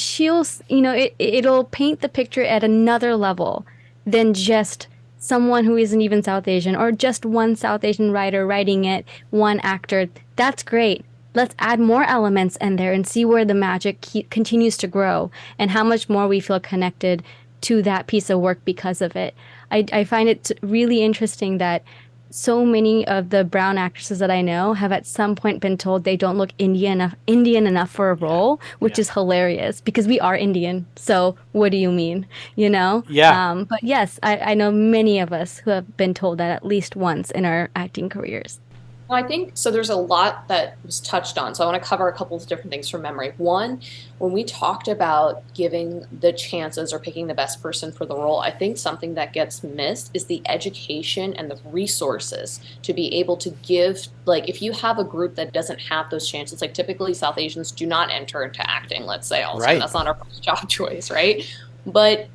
Speaker 4: it'll paint the picture at another level than just someone who isn't even South Asian or just one South Asian writer writing it, one actor. That's great. Let's add more elements in there and see where the magic continues to grow and how much more we feel connected to that piece of work because of it. I find it really interesting that so many of the brown actresses that I know have at some point been told they don't look Indian enough for a role, which is hilarious because we are Indian. So what do you mean? You know?
Speaker 2: Yeah.
Speaker 4: But yes, I know many of us who have been told that at least once in our acting careers.
Speaker 3: Well, I think so. There's a lot that was touched on. So I want to cover a couple of different things from memory. One, when we talked about giving the chances or picking the best person for the role, I think something that gets missed is the education and the resources to be able to give, like, if you have a group that doesn't have those chances, like typically South Asians do not enter into acting, let's say, also.
Speaker 2: Right.
Speaker 3: That's not our first job choice, right? But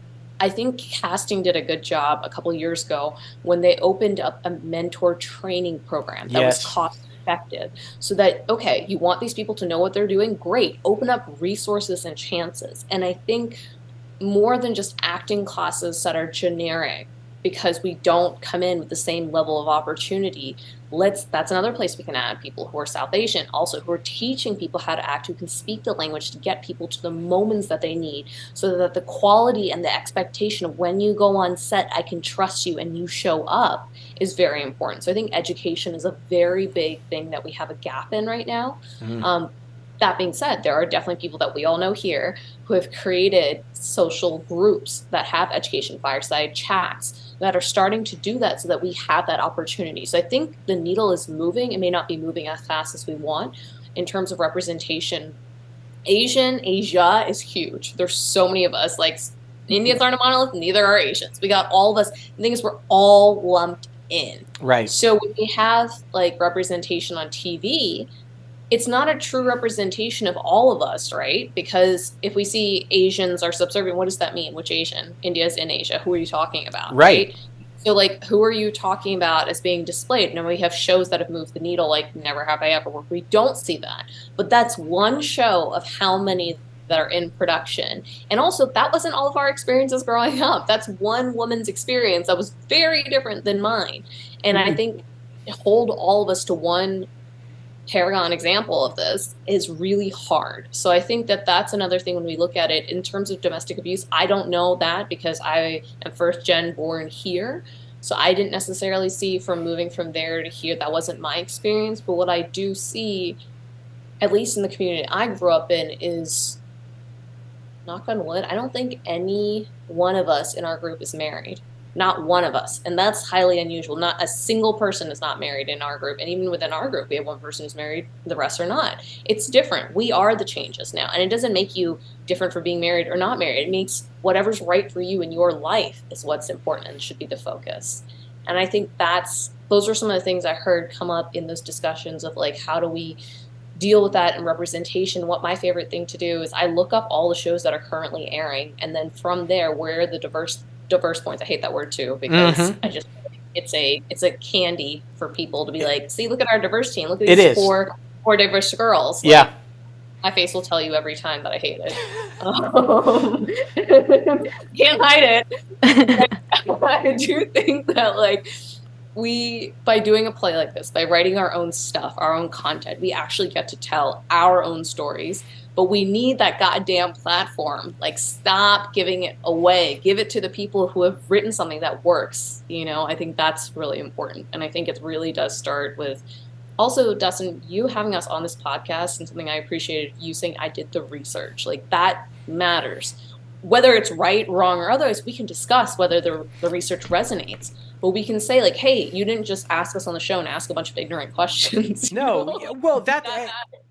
Speaker 3: I think casting did a good job a couple years ago when they opened up a mentor training program that was cost effective so that, okay, you want these people to know what they're doing? Great. Open up resources and chances. And I think more than just acting classes that are generic because we don't come in with the same level of opportunity, that's another place we can add people who are South Asian, also who are teaching people how to act, who can speak the language to get people to the moments that they need so that the quality and the expectation of when you go on set, I can trust you and you show up is very important. So I think education is a very big thing that we have a gap in right now. That being said, there are definitely people that we all know here who have created social groups that have education, fireside chats, that are starting to do that so that we have that opportunity. So I think the needle is moving. It may not be moving as fast as we want in terms of representation. Asia is huge. There's so many of us. Like, Indians aren't a monolith, neither are Asians. We got all of us. The thing is, we're all lumped in.
Speaker 2: Right.
Speaker 3: So when we have like representation on TV, it's not a true representation of all of us, right? Because if we see Asians are subservient, what does that mean? Which Asian? India's in Asia. Who are you talking about?
Speaker 2: Right.
Speaker 3: So, like, who are you talking about as being displayed? And we have shows that have moved the needle, like Never Have I Ever, where we don't see that. But that's one show of how many that are in production. And also, that wasn't all of our experiences growing up. That's one woman's experience that was very different than mine. And I think hold all of us to one paragon example of this is really hard. So I think that that's another thing when we look at it in terms of domestic abuse. I don't know that because I am first gen born here. So I didn't necessarily see from moving from there to here. That wasn't my experience. But what I do see, at least in the community I grew up in, is, knock on wood, I don't think any one of us in our group is married. Not one of us. And that's highly unusual. Not a single person is not married in our group. And even within our group, we have one person who's married, the rest are not. It's different. We are the changes now. And it doesn't make you different for being married or not married. It makes whatever's right for you in your life is what's important and should be the focus. And I think those are some of the things I heard come up in those discussions of, like, how do we deal with that and representation. What my favorite thing to do is I look up all the shows that are currently airing, and then from there, where are the diverse points. I hate that word too because I just it's a candy for people to be like, see, look at our diverse team. Look at these four diverse girls. Like, my face will tell you every time that I hate it. Can't hide it. I do think that, like, by doing a play like this, by writing our own stuff, our own content, we actually get to tell our own stories. But we need that goddamn platform. Like, stop giving it away. Give it to the people who have written something that works. You know, I think that's really important. And I think it really does start with, also, Dustin, you having us on this podcast, and something I appreciated you saying, I did the research. Like, that matters. Whether it's right, wrong, or otherwise, we can discuss whether the research resonates. But we can say, like, hey, you didn't just ask us on the show and ask a bunch of ignorant questions.
Speaker 2: No, well,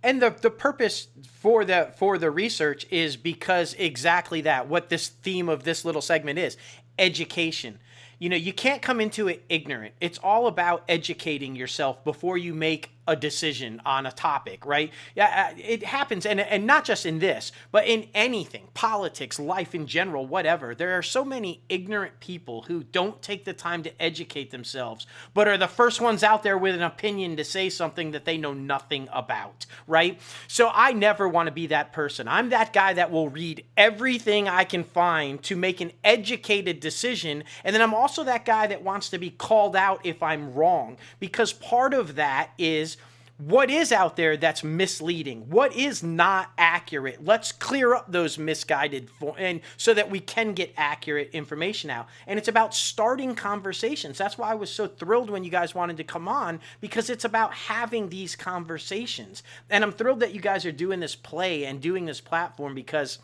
Speaker 2: and the purpose for the research is because exactly that, what this theme of this little segment is, education. you can't come into it ignorant. It's all about educating yourself before you make a decision on a topic, right? Yeah, it happens, and not just in this, but in anything, politics, life in general, whatever. There are so many ignorant people who don't take the time to educate themselves, but are the first ones out there with an opinion to say something that they know nothing about, right? So I never want to be that person. I'm that guy that will read everything I can find to make an educated decision, and then I'm also that guy that wants to be called out if I'm wrong, because part of that is what is out there that's misleading, what is not accurate. Let's clear up those misguided and so that we can get accurate information out. And it's about starting conversations. That's why I was so thrilled when you guys wanted to come on, because it's about having these conversations. And I'm thrilled that you guys are doing this play and doing this platform, because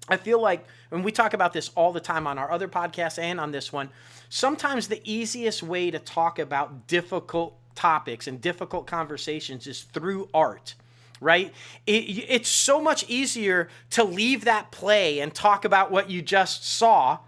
Speaker 2: I feel like when we talk about this all the time on our other podcasts and on this one, sometimes the easiest way to talk about difficult topics and difficult conversations is through art, right? It's so much easier to leave that play and talk about what you just saw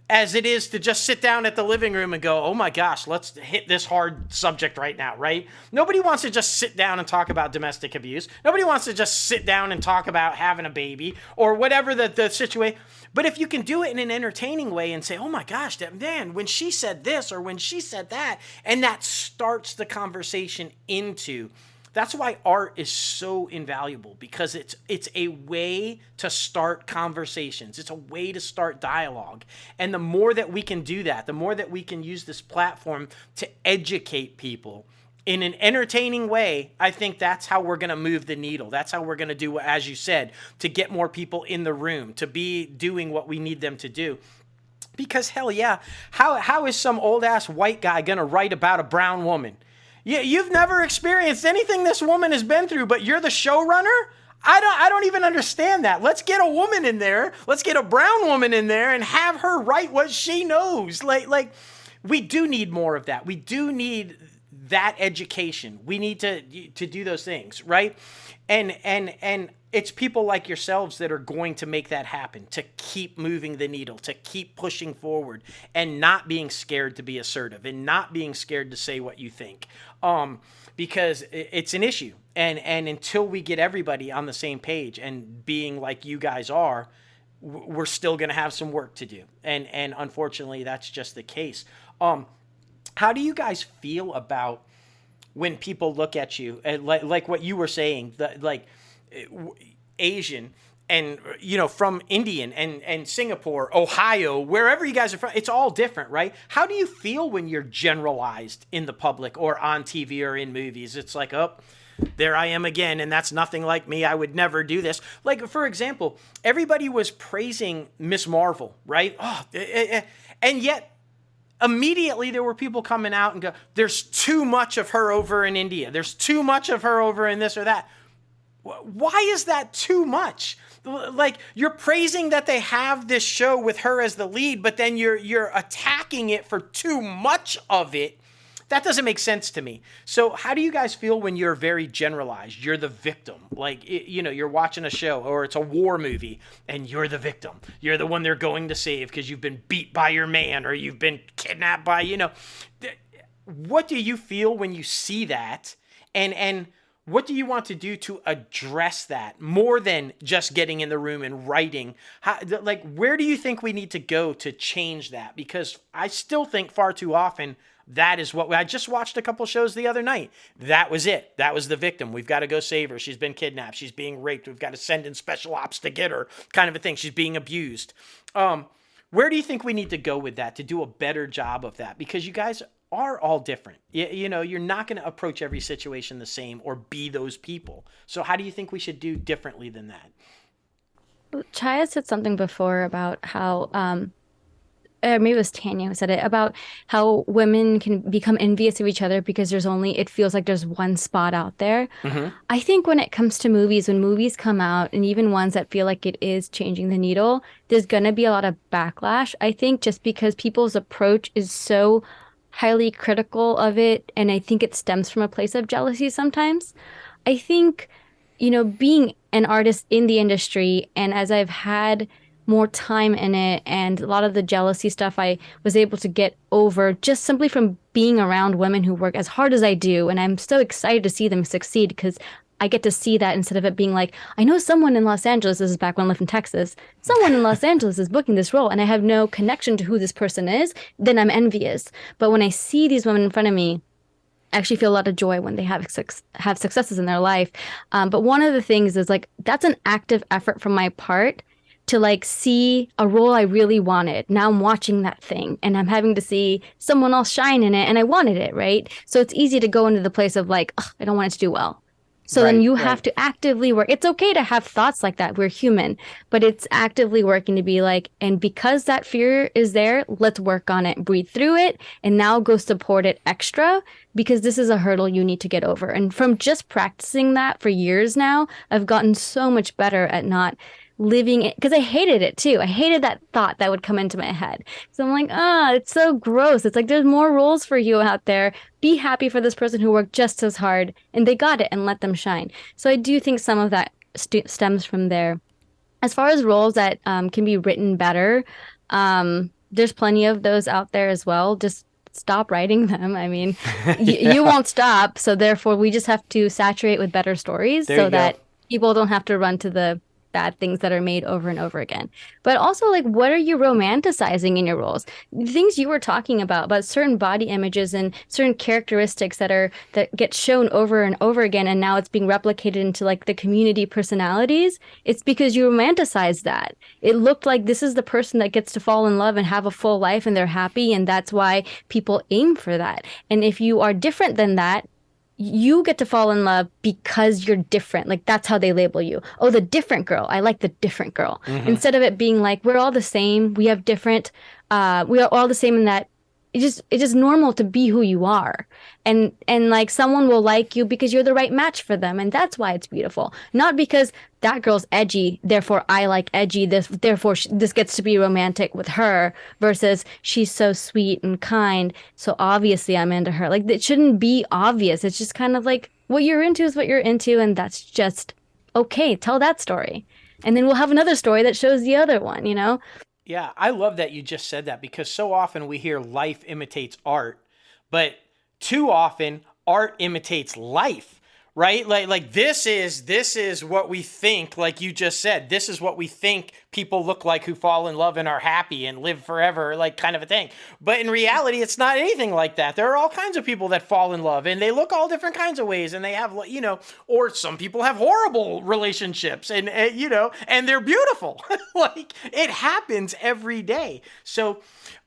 Speaker 2: as it is to just sit down at the living room and go, oh my gosh, let's hit this hard subject right now, right? Nobody wants to just sit down and talk about domestic abuse. Nobody wants to just sit down and talk about having a baby or whatever the situation. But if you can do it in an entertaining way and say, oh my gosh, man, when she said this or when she said that, and that starts the conversation into. That's why art is so invaluable, because it's a way to start conversations. It's a way to start dialogue. And the more that we can do that, the more that we can use this platform to educate people in an entertaining way, I think that's how we're going to move the needle. That's how we're going to do, as you said, to get more people in the room, to be doing what we need them to do. Because hell yeah, how is some old ass white guy going to write about a brown woman? You've never experienced anything this woman has been through, but you're the showrunner? I don't even understand that. Let's get a woman in there. Let's get a brown woman in there and have her write what she knows. Like we do need more of that. We do need that education. We need to do those things, right? And it's people like yourselves that are going to make that happen, to keep moving the needle, to keep pushing forward, and not being scared to be assertive, and not being scared to say what you think, because it's an issue. And until we get everybody on the same page and being like you guys are, we're still going to have some work to do. And unfortunately, that's just the case. How do you guys feel about when people look at you, like what you were saying, Asian and, from Indian and Singapore, Ohio, wherever you guys are from, it's all different, right? How do you feel when you're generalized in the public or on TV or in movies? It's like, oh, there I am again, and that's nothing like me. I would never do this. Like, for example, everybody was praising Miss Marvel, right? Oh, and yet immediately there were people coming out and go, there's too much of her over in India. There's too much of her over in this or that. Why is that too much? Like, you're praising that they have this show with her as the lead, but then you're attacking it for too much of it. That doesn't make sense to me. So how do you guys feel when you're very generalized? You're the victim. Like, you're watching a show or it's a war movie and you're the victim. You're the one they're going to save because you've been beat by your man or you've been kidnapped by, What do you feel when you see that? And what do you want to do to address that more than just getting in the room and writing? Where do you think we need to go to change that? Because I still think far too often that is what I just watched a couple shows the other night. That was it. That was the victim. We've got to go save her. She's been kidnapped. She's being raped. We've got to send in special ops to get her, kind of a thing. She's being abused. Where do you think we need to go with that to do a better job of that? Because you guys are all different. You're not going to approach every situation the same or be those people. So how do you think we should do differently than that?
Speaker 4: Chhaya said something before about how maybe it was Tanya who said it, about how women can become envious of each other because it feels like there's one spot out there. Mm-hmm. I think when it comes to movies, when movies come out, and even ones that feel like it is changing the needle, there's going to be a lot of backlash. I think just because people's approach is so highly critical of it, and I think it stems from a place of jealousy sometimes. I think, being an artist in the industry, and as I've had more time in it, and a lot of the jealousy stuff I was able to get over just simply from being around women who work as hard as I do. And I'm so excited to see them succeed because I get to see that instead of it being like, I know someone in Los Angeles, this is back when I lived in Texas, someone in Los Angeles is booking this role and I have no connection to who this person is, then I'm envious. But when I see these women in front of me, I actually feel a lot of joy when they have successes in their life. But one of the things is like, that's an active effort from my part to like see a role I really wanted. Now I'm watching that thing and I'm having to see someone else shine in it and I wanted it, right? So it's easy to go into the place of like, I don't want it to do well. So then you have to actively work. It's okay to have thoughts like that. We're human, but it's actively working to be like, and because that fear is there, let's work on it, breathe through it, and now go support it extra because this is a hurdle you need to get over. And from just practicing that for years now, I've gotten so much better at not living it because I hated it too. I hated that thought that would come into my head. So I'm like, it's so gross. It's like there's more roles for you out there. Be happy for this person who worked just as hard and they got it and let them shine. So I do think some of that stems from there. As far as roles that can be written better, there's plenty of those out there as well. Just stop writing them. I mean, you won't stop. So therefore, we just have to saturate with better stories so that people don't have to run to the bad things that are made over and over again. But also, like, what are you romanticizing in your roles? The things you were talking about certain body images and certain characteristics that get shown over and over again, and now it's being replicated into like the community personalities. It's because you romanticize that. It looked like this is the person that gets to fall in love and have a full life and they're happy, and that's why people aim for that. And if you are different than that, you get to fall in love because you're different. Like, that's how they label you. Oh, the different girl. I like the different girl. Mm-hmm. Instead of it being like, we're all the same. We have different, we are all the same in that it's just normal to be who you are. And like someone will like you because you're the right match for them. And that's why it's beautiful. Not because that girl's edgy, therefore I like edgy, therefore this gets to be romantic with her, versus she's so sweet and kind, so obviously I'm into her. Like, it shouldn't be obvious. It's just kind of like what you're into is what you're into, and that's just okay. Tell that story. And then we'll have another story that shows the other one, you know?
Speaker 2: Yeah, I love that you just said that because so often we hear life imitates art, but too often art imitates life, right? Like this is what we think, like you just said, this is what we think people look like who fall in love and are happy and live forever, like kind of a thing. But in reality, it's not anything like that. There are all kinds of people that fall in love and they look all different kinds of ways, and they have, you know, or some people have horrible relationships and you know, and they're beautiful. Like, it happens every day. So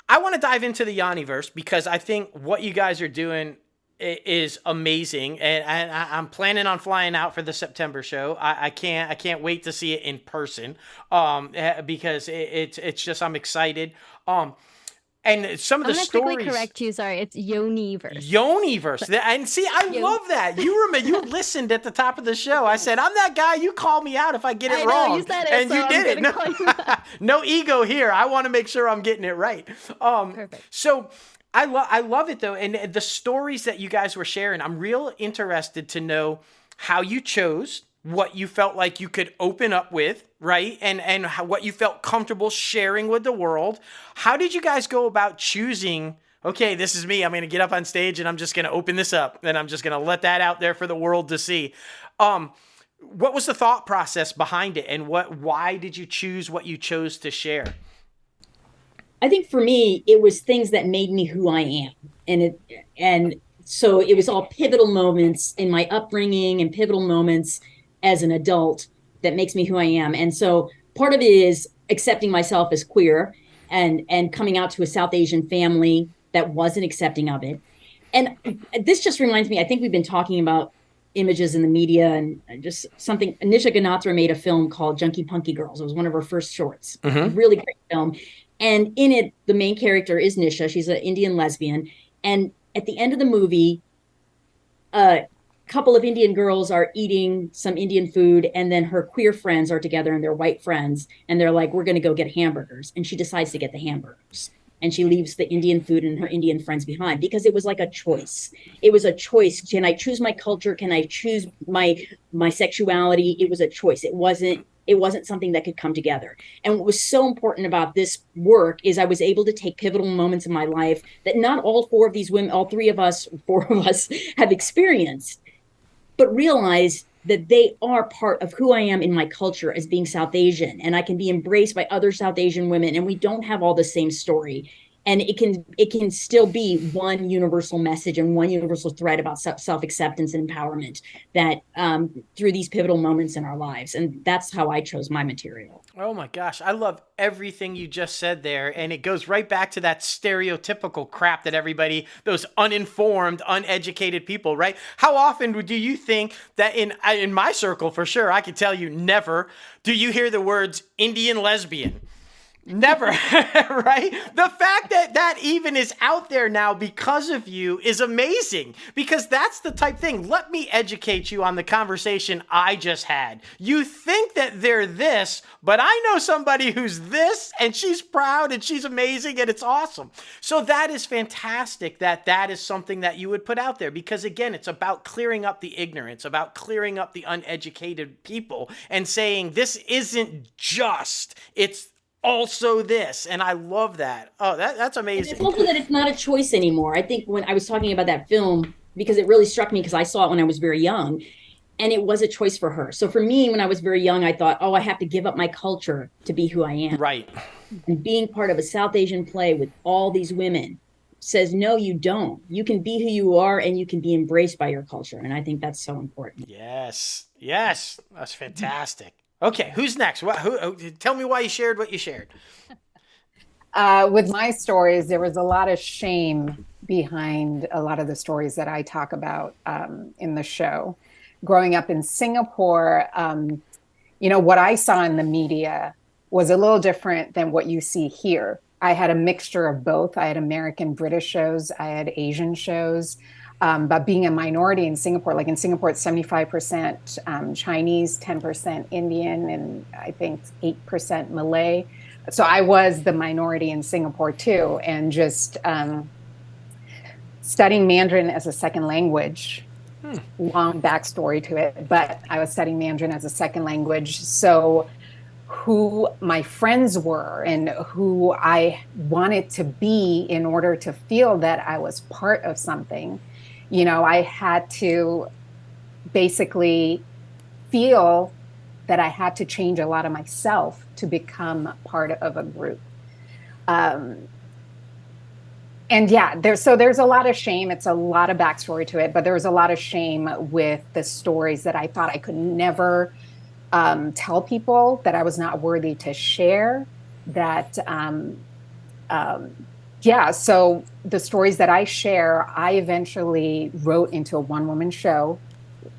Speaker 2: I want to dive into the Yanniverse because I think what you guys are doing is amazing, and I'm planning on flying out for the September show. I can't wait to see it in person, because it's just, I'm excited. And some of the stories. I'm
Speaker 4: gonna quickly correct you. Sorry, it's Yoniverse.
Speaker 2: Yoniverse, and see, I love that. You remember, you listened at the top of the show. I said, I'm that guy. You call me out if I get it wrong.
Speaker 4: You said it,
Speaker 2: and
Speaker 4: so
Speaker 2: you did it. No, no ego here. I want to make sure I'm getting it right.
Speaker 4: Perfect.
Speaker 2: So. I love it though, and the stories that you guys were sharing, I'm real interested to know how you chose what you felt like you could open up with, right? And what you felt comfortable sharing with the world. How did you guys go about choosing, okay, this is me, I'm going to get up on stage and I'm just going to open this up and I'm just going to let that out there for the world to see. What was the thought process behind it, and why did you choose what you chose to share?
Speaker 1: I think for me, it was things that made me who I am. And so it was all pivotal moments in my upbringing and pivotal moments as an adult that makes me who I am. And so part of it is accepting myself as queer and coming out to a South Asian family that wasn't accepting of it. And this just reminds me, I think we've been talking about images in the media and just something. Anisha Ganatra made a film called Junkie Punky Girls. It was one of her first shorts. Mm-hmm. Really great film. And in it, the main character is Nisha. She's an Indian lesbian. And at the end of the movie, a couple of Indian girls are eating some Indian food. And then her queer friends are together, and they're white friends. And they're like, we're going to go get hamburgers. And she decides to get the hamburgers. And she leaves the Indian food and her Indian friends behind, because it was like a choice. It was a choice. Can I choose my culture? Can I choose my sexuality? It was a choice. It wasn't it wasn't something that could come together. And what was so important about this work is I was able to take pivotal moments in my life that not all four of these women, all three of us, four of us have experienced, but realize that they are part of who I am in my culture as being South Asian, and I can be embraced by other South Asian women, and we don't have all the same story. And it can still be one universal message and one universal thread about self-acceptance and empowerment that through these pivotal moments in our lives. And that's how I chose my material.
Speaker 2: Oh my gosh, I love everything you just said there. And it goes right back to that stereotypical crap that everybody, those uninformed, uneducated people, right? How often do you think that in my circle, for sure, I can tell you never, do you hear the words Indian lesbian? Never, right? The fact that that even is out there now because of you is amazing, because that's the type thing. Let me educate you on the conversation I just had. You think that they're this, but I know somebody who's this, and she's proud and she's amazing and it's awesome. So that is fantastic that that is something that you would put out there, because again, it's about clearing up the ignorance, about clearing up the uneducated people and saying this isn't just, it's also this. And I love that. Oh, that's amazing.
Speaker 1: And it's also that it's not a choice anymore. I think when I was talking about that film, because it really struck me because I saw it when I was very young, and it was a choice for her. So for me, when I was very young, I thought, oh, I have to give up my culture to be who I am.
Speaker 2: Right.
Speaker 1: And being part of a South Asian play with all these women says, no, you don't. You can be who you are, and you can be embraced by your culture. And I think that's so important.
Speaker 2: Yes. Yes. That's fantastic. Okay, who's next? Tell me why you shared what you shared.
Speaker 5: With my stories, there was a lot of shame behind a lot of the stories that I talk about in the show. Growing up in Singapore, what I saw in the media was a little different than what you see here. I had a mixture of both. I had American British shows, I had Asian shows. But being a minority in Singapore, like in Singapore, it's 75% Chinese, 10% Indian, and I think 8% Malay. So I was the minority in Singapore too. And just studying Mandarin as a second language, long backstory to it, but I was studying Mandarin as a second language. So who my friends were and who I wanted to be in order to feel that I was part of something, I had to basically feel that I had to change a lot of myself to become part of a group. And yeah, there's a lot of shame. It's a lot of backstory to it, but there was a lot of shame with the stories that I thought I could never tell people, that I was not worthy to share, that so the stories that I share, I eventually wrote into a one-woman show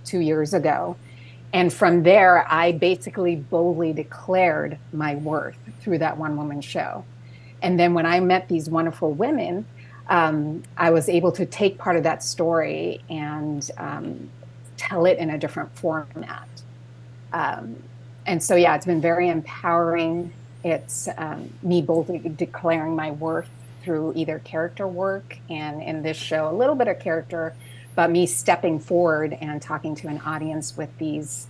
Speaker 5: 2 years ago. And from there, I basically boldly declared my worth through that one-woman show. And then when I met these wonderful women, I was able to take part of that story and tell it in a different format. And so, yeah, it's been very empowering. It's me boldly declaring my worth through either character work, and in this show, a little bit of character, but me stepping forward and talking to an audience with these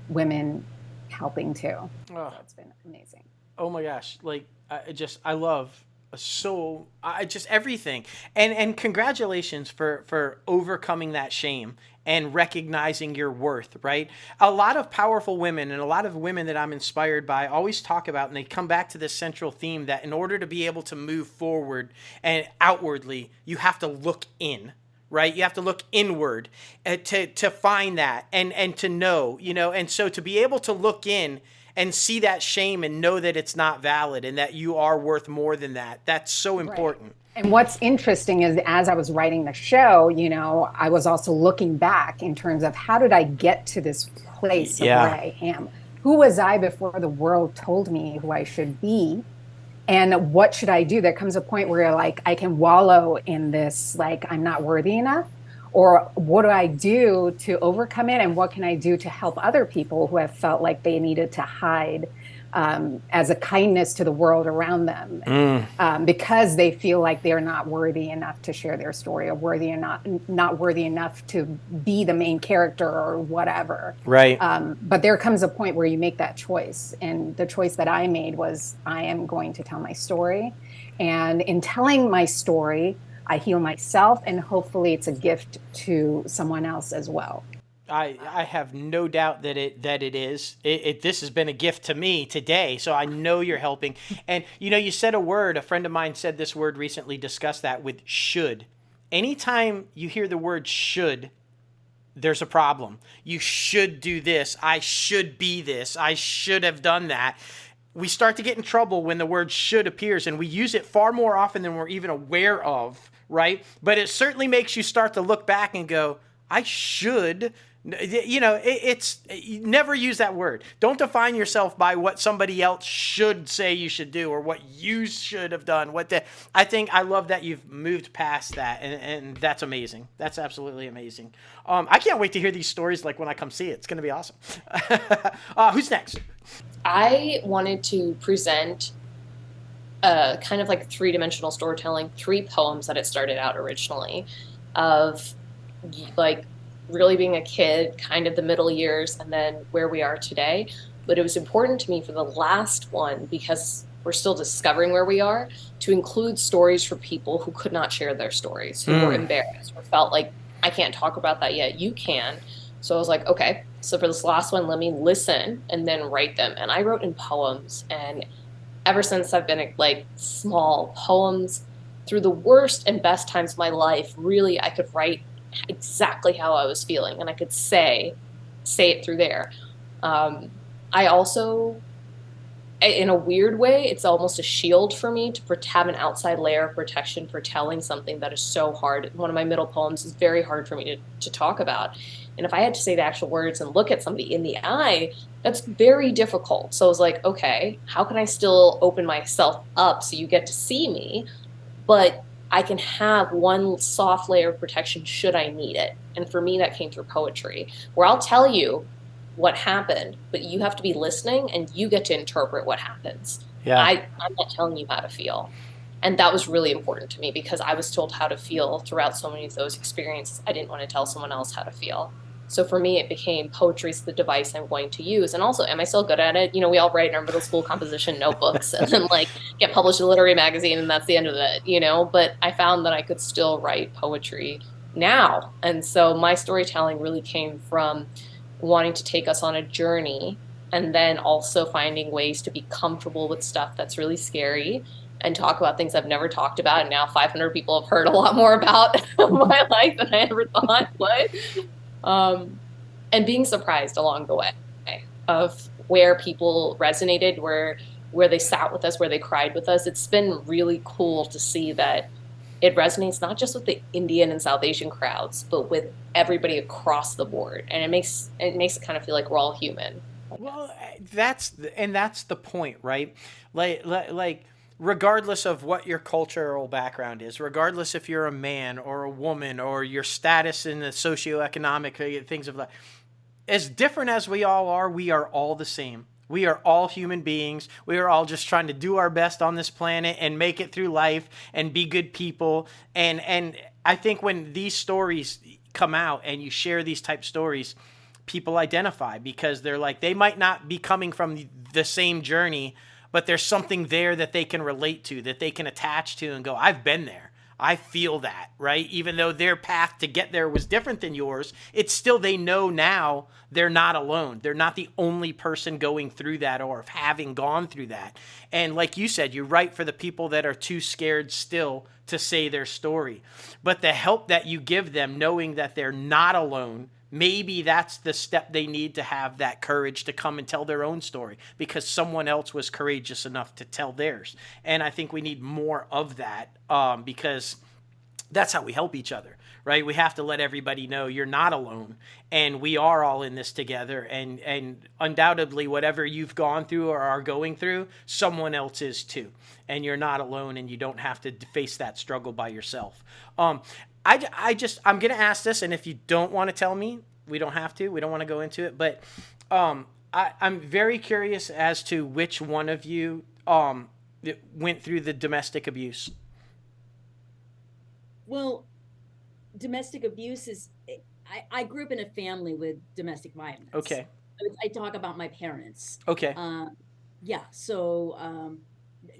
Speaker 5: women helping too. Oh. So it's been amazing.
Speaker 2: Oh my gosh. I love just everything. And congratulations for overcoming that shame and recognizing your worth, right? A lot of powerful women and a lot of women that I'm inspired by always talk about, and they come back to this central theme, that in order to be able to move forward and outwardly, you have to look in, right? You have to look inward to find that and to know, and so to be able to look in and see that shame and know that it's not valid and that you are worth more than that. That's so important. Right.
Speaker 5: And what's interesting is, as I was writing the show, I was also looking back in terms of how did I get to this place of where I am? Who was I before the world told me who I should be? And what should I do? There comes a point where I can wallow in this, I'm not worthy enough. Or what do I do to overcome it? And what can I do to help other people who have felt like they needed to hide as a kindness to the world around them, because they feel like they're not worthy enough to share their story, or not worthy enough to be the main character or whatever.
Speaker 2: Right.
Speaker 5: But there comes a point where you make that choice, and the choice that I made was, I am going to tell my story, and in telling my story, I heal myself, and hopefully it's a gift to someone else as well.
Speaker 2: I have no doubt that it is. This has been a gift to me today, so I know you're helping. And you said a word. A friend of mine said this word recently. Discussed that with should. Anytime you hear the word should, there's a problem. You should do this. I should be this. I should have done that. We start to get in trouble when the word should appears, and we use it far more often than we're even aware of, right? But it certainly makes you start to look back and go, I should. You never use that word. Don't define yourself by what somebody else should say you should do, or what you should have done. I love that you've moved past that, and that's amazing. That's absolutely amazing. I can't wait to hear these stories, like when I come see it. It's going to be awesome. Who's next?
Speaker 3: I wanted to present kind of like three-dimensional storytelling, 3 poems that it started out originally, of like really being a kid, kind of the middle years, and then where we are today. But it was important to me for the last one, because we're still discovering where we are, to include stories for people who could not share their stories, who were embarrassed, or felt like, I can't talk about that yet, you can. So I was like, okay, so for this last one, let me listen and then write them. And I wrote in poems, and ever since I've been like small poems, through the worst and best times of my life, really I could write exactly how I was feeling, and I could say it through there. I also, in a weird way, it's almost a shield for me to have an outside layer of protection for telling something that is so hard. One of my middle poems is very hard for me to talk about. And if I had to say the actual words and look at somebody in the eye, that's very difficult. So I was like, okay, how can I still open myself up so you get to see me, but I can have one soft layer of protection should I need it. And for me, that came through poetry, where I'll tell you what happened, but you have to be listening and you get to interpret what happens.
Speaker 2: Yeah.
Speaker 3: I'm not telling you how to feel. And that was really important to me, because I was told how to feel throughout so many of those experiences. I didn't want to tell someone else how to feel. So for me, it became poetry's the device I'm going to use. And also, am I still good at it? We all write in our middle school composition notebooks and then get published in a literary magazine, and that's the end of it, But I found that I could still write poetry now. And so my storytelling really came from wanting to take us on a journey, and then also finding ways to be comfortable with stuff that's really scary and talk about things I've never talked about. And now 500 people have heard a lot more about my life than I ever thought would. And being surprised along the way of where people resonated, where they sat with us, where they cried with us. It's been really cool to see that it resonates not just with the Indian and South Asian crowds, but with everybody across the board. And it makes it kind of feel like we're all human.
Speaker 2: Well, that's the point, right? Like regardless of what your cultural background is, regardless if you're a man or a woman or your status in the socioeconomic things of life, as different as we all are, we are all the same. We are all human beings. We are all just trying to do our best on this planet and make it through life and be good people. And I think when these stories come out and you share these type stories, people identify, because they're like, they might not be coming from the same journey, but there's something there that they can relate to, that they can attach to and go, I've been there. I feel that, right? Even though their path to get there was different than yours, it's still, they know now they're not alone. They're not the only person going through that or having gone through that. And like you said, you write for the people that are too scared still to say their story. But the help that you give them, knowing that they're not alone, maybe that's the step they need to have that courage to come and tell their own story, because someone else was courageous enough to tell theirs. And I think we need more of that, because that's how we help each other, right? We have to let everybody know you're not alone, and we are all in this together. And undoubtedly, whatever you've gone through or are going through, someone else is too. And you're not alone, and you don't have to face that struggle by yourself. I'm going to ask this, and if you don't want to tell me, we don't have to. We don't want to go into it. But I'm very curious as to which one of you went through the domestic abuse.
Speaker 1: Well, domestic abuse is, I grew up in a family with domestic violence.
Speaker 2: Okay.
Speaker 1: I talk about my parents.
Speaker 2: Okay.
Speaker 1: Yeah. So,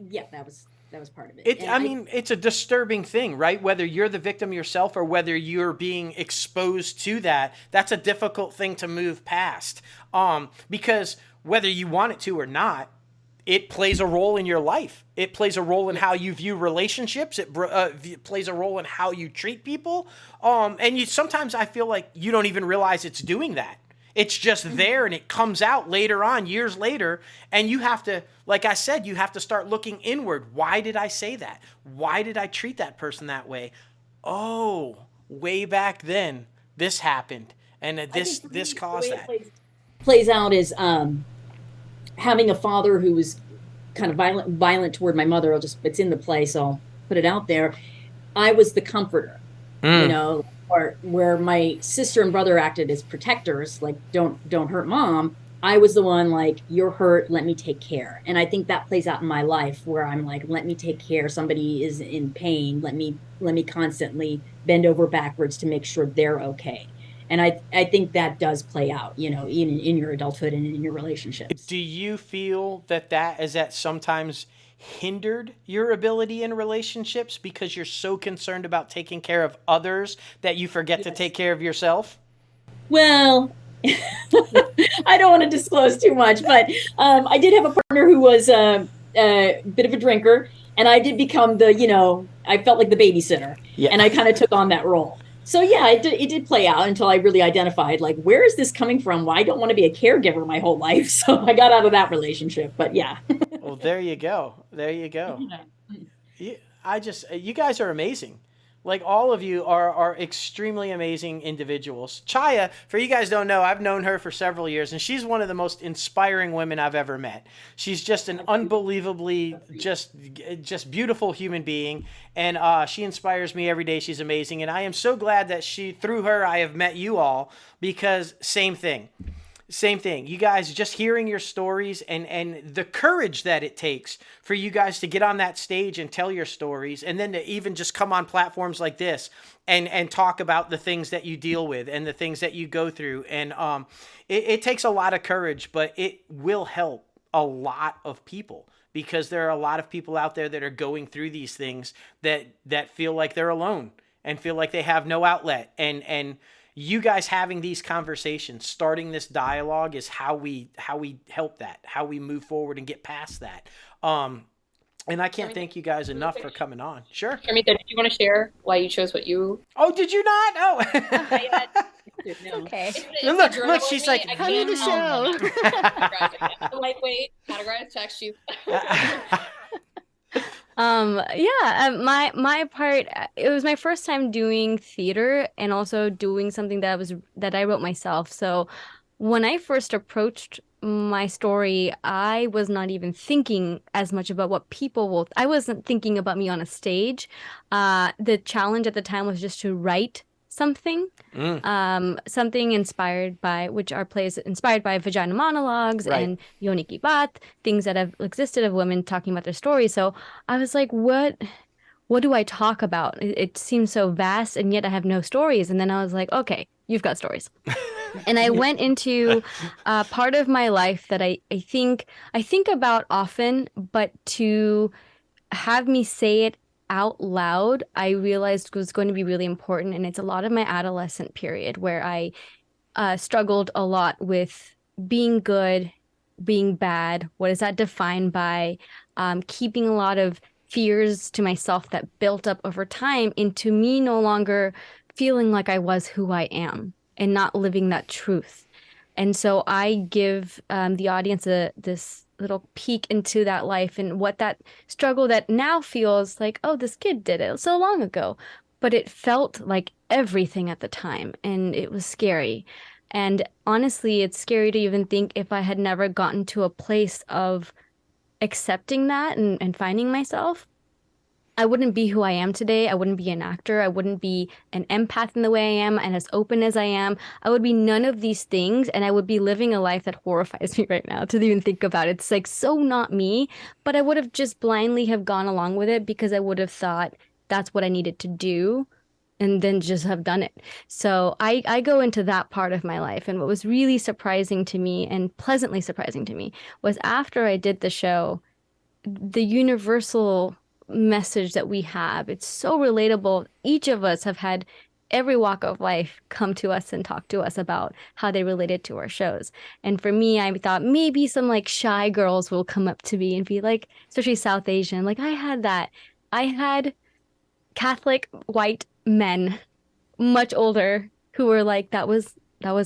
Speaker 1: yeah, that was part of it.
Speaker 2: It,
Speaker 1: And
Speaker 2: I mean, it's a disturbing thing, right? Whether you're the victim yourself or whether you're being exposed to that, that's a difficult thing to move past. Because whether you want it to or not, it plays a role in your life. It plays a role in how you view relationships. It plays a role in how you treat people. And sometimes I feel like you don't even realize it's doing that. It's just there and it comes out later on, years later. And you have to, like I said, you have to start looking inward. Why did I say that? Why did I treat that person that way? Oh, way back then, this happened. And this caused that.
Speaker 1: Plays out is having a father who was kind of violent toward my mother. It's in the play, so I'll put it out there. I was the comforter, you know, or where my sister and brother acted as protectors, like don't hurt mom. I was the one like, you're hurt, let me take care. And I think that plays out in my life where I'm like, let me take care. Somebody is in pain. Let me constantly bend over backwards to make sure they're okay. And I think that does play out, you know, in your adulthood and in your relationships.
Speaker 2: Do you feel that sometimes hindered your ability in relationships because you're so concerned about taking care of others that you forget to take care of yourself?
Speaker 1: Well, I don't want to disclose too much, but I did have a partner who was a bit of a drinker, and I did become I felt like the babysitter, and I kind of took on that role. So yeah, it did play out until I really identified, like, where is this coming from? Well, I don't want to be a caregiver my whole life. So I got out of that relationship, but yeah.
Speaker 2: Well, there you go. There you go. You guys are amazing. Like, all of you are extremely amazing individuals. Chhaya, for you guys don't know, I've known her for several years, and she's one of the most inspiring women I've ever met. She's just an unbelievably just beautiful human being, and she inspires me every day. She's amazing, and I am so glad that through her, I have met you all, because same thing. Same thing. You guys, just hearing your stories and the courage that it takes for you guys to get on that stage and tell your stories, and then to even just come on platforms like this and talk about the things that you deal with and the things that you go through. And it takes a lot of courage, but it will help a lot of people, because there are a lot of people out there that are going through these things that feel like they're alone and feel like they have no outlet. And you guys having these conversations, starting this dialogue, is how we help that, how we move forward and get past that. And I can't thank you guys enough for coming on. Sure.
Speaker 3: Sharmita, did you want to share why you chose what you?
Speaker 2: Oh, did you not? Oh.
Speaker 1: No.
Speaker 4: Okay.
Speaker 2: Look, she's like,
Speaker 4: honey the show.
Speaker 3: Lightweight, categorized text sheets.
Speaker 4: My part, it was my first time doing theater and also doing something that I wrote myself. So when I first approached my story, I was not even thinking as much about what I wasn't thinking about me on a stage. The challenge at the time was just to write something, something inspired by, which our plays inspired by vagina monologues and Yoni Ki Baat, things that have existed of women talking about their stories. So I was like, what do I talk about? It seems so vast, and yet I have no stories. And then I was like, okay, you've got stories. And I went into part of my life that I think about often, but to have me say it out loud, I realized was going to be really important. And it's a lot of my adolescent period where I struggled a lot with being good, being bad. What is that defined by? Keeping a lot of fears to myself that built up over time into me no longer feeling like I was who I am and not living that truth. And so I give the audience this little peek into that life and what that struggle that now feels like, oh, this kid did it so long ago. But it felt like everything at the time, and it was scary. And honestly, it's scary to even think if I had never gotten to a place of accepting that and finding myself, I wouldn't be who I am today. I wouldn't be an actor. I wouldn't be an empath in the way I am and as open as I am. I would be none of these things, and I would be living a life that horrifies me right now to even think about it. It's like so not me, but I would have just blindly have gone along with it because I would have thought that's what I needed to do and then just have done it. So I go into that part of my life. And what was really surprising to me and pleasantly surprising to me was after I did the show, the universal message that we have. It's so relatable. Each of us have had every walk of life come to us and talk to us about how they related to our shows. And for me, I thought maybe some like shy girls will come up to me and be like, especially South Asian, like I had that. I had Catholic white men much older who were like, that was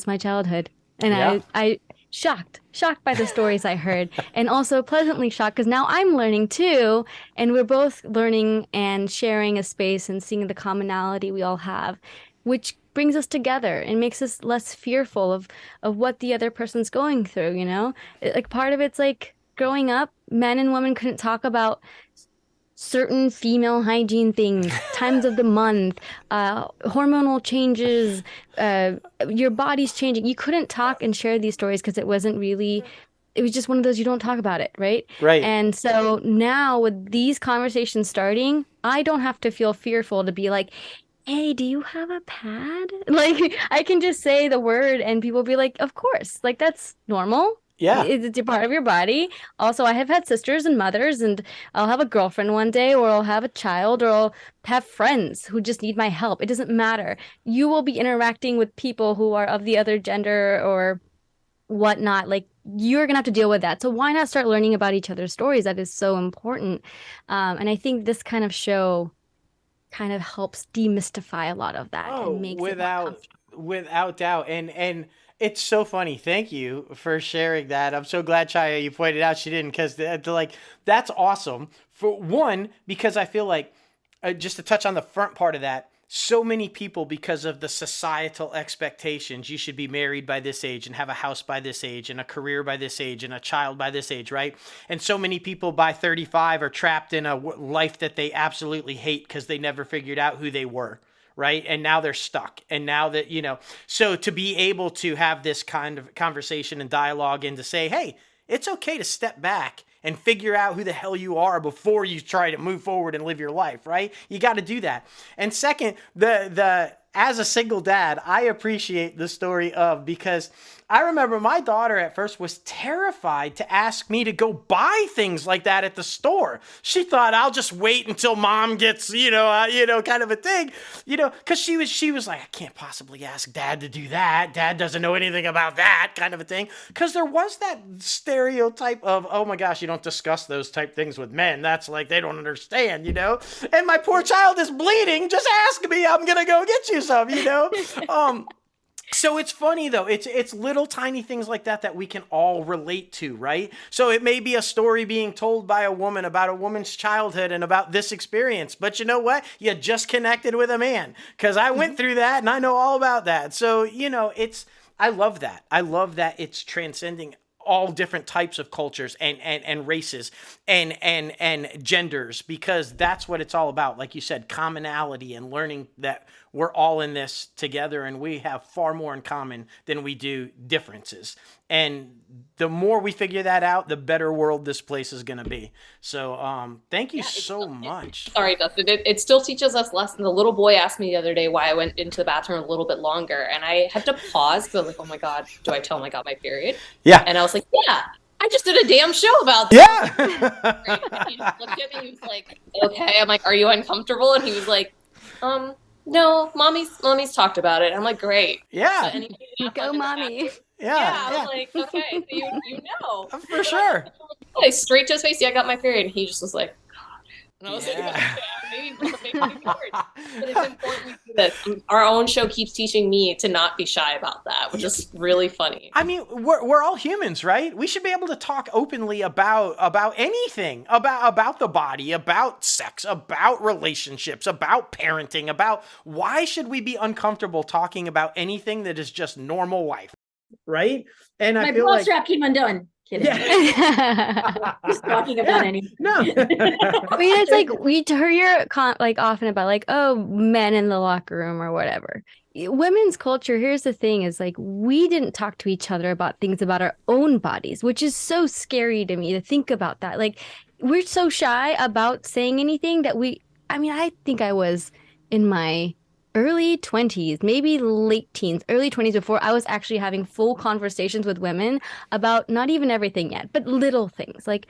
Speaker 4: my childhood. And
Speaker 2: Yeah.
Speaker 4: I shocked by the stories I heard, and also pleasantly shocked because now I'm learning too, and we're both learning and sharing a space and seeing the commonality we all have, which brings us together and makes us less fearful of what the other person's going through, you know? Like part of it's like growing up, men and women couldn't talk about certain female hygiene things, times of the month, hormonal changes, uh, your body's changing. You couldn't talk and share these stories because it was just one of those you don't talk about it, right?
Speaker 2: Right.
Speaker 4: And so now with these conversations starting, I don't have to feel fearful to be like, hey, do you have a pad? Like I can just say the word and people be like, of course, like that's normal.
Speaker 2: Yeah.
Speaker 4: It's a part of your body. Also, I have had sisters and mothers, and I'll have a girlfriend one day, or I'll have a child, or I'll have friends who just need my help. It doesn't matter. You will be interacting with people who are of the other gender or whatnot. Like you're gonna have to deal with that. So why not start learning about each other's stories? That is so important. And I think this kind of show kind of helps demystify a lot of that
Speaker 2: Oh,
Speaker 4: and makes it more comfortable.
Speaker 2: without doubt. And it's so funny. Thank you for sharing that. I'm so glad, Chaya, you pointed out she didn't, because like that's awesome. For one, because I feel like just to touch on the front part of that, so many people, because of the societal expectations, you should be married by this age and have a house by this age and a career by this age and a child by this age, right? And so many people by 35 are trapped in a life that they absolutely hate because they never figured out who they were, right? And now they're stuck. And now that, so to be able to have this kind of conversation and dialogue and to say, hey, it's okay to step back and figure out who the hell you are before you try to move forward and live your life, right? You got to do that. And second, the as a single dad, I appreciate the story of, because I remember my daughter at first was terrified to ask me to go buy things like that at the store. She thought I'll just wait until mom gets, kind of a thing, because she was like, I can't possibly ask dad to do that. Dad doesn't know anything about that, kind of a thing. Because there was that stereotype of, oh my gosh, you don't discuss those type things with men. That's like, they don't understand, And my poor child is bleeding. Just ask me. I'm going to go get you some, So it's funny though. It's little tiny things like that we can all relate to, right? So it may be a story being told by a woman about a woman's childhood and about this experience, but you know what? You just connected with a man, because I went through that and I know all about that. So, I love that. I love that it's transcending all different types of cultures and races and genders, because that's what it's all about. Like you said, commonality and learning that we're all in this together and we have far more in common than we do differences. And the more we figure that out, the better world this place is going to be. So thank you so much.
Speaker 3: Sorry, Dustin. It still teaches us lessons. The little boy asked me the other day why I went into the bathroom a little bit longer, and I had to pause because I was like, oh my God, do I tell him I got my period?
Speaker 2: Yeah.
Speaker 3: And I was like, yeah, I just did a damn show about that.
Speaker 2: Yeah.
Speaker 3: And he just looked at me and he was like, okay. I'm like, are you uncomfortable? And he was like, no, mommy's talked about it. I'm like, great.
Speaker 2: Yeah.
Speaker 3: So
Speaker 4: Go, mommy.
Speaker 3: Yeah, I was like, okay, so you know.
Speaker 2: For sure.
Speaker 3: Like, straight to his face, yeah, I got my period. And he just was like, God. And I was like,
Speaker 2: Yeah.
Speaker 3: maybe but it's important we do this. Our own show keeps teaching me to not be shy about that, which is really funny.
Speaker 2: I mean, we're all humans, right? We should be able to talk openly about anything, about the body, about sex, about relationships, about parenting, about why should we be uncomfortable talking about anything that is just normal life, right? And
Speaker 1: My
Speaker 2: I feel
Speaker 1: bra
Speaker 2: like
Speaker 1: strap came undone. Kidding.
Speaker 2: Yeah.
Speaker 1: Just talking about anything.
Speaker 2: No.
Speaker 4: I mean, it's like we hear like often about like, oh, men in the locker room or whatever. Women's culture, here's the thing, is like we didn't talk to each other about things about our own bodies, which is so scary to me to think about that. Like we're so shy about saying anything that I think I was in my early 20s, maybe late teens, early 20s before I was actually having full conversations with women about not even everything yet, but little things like,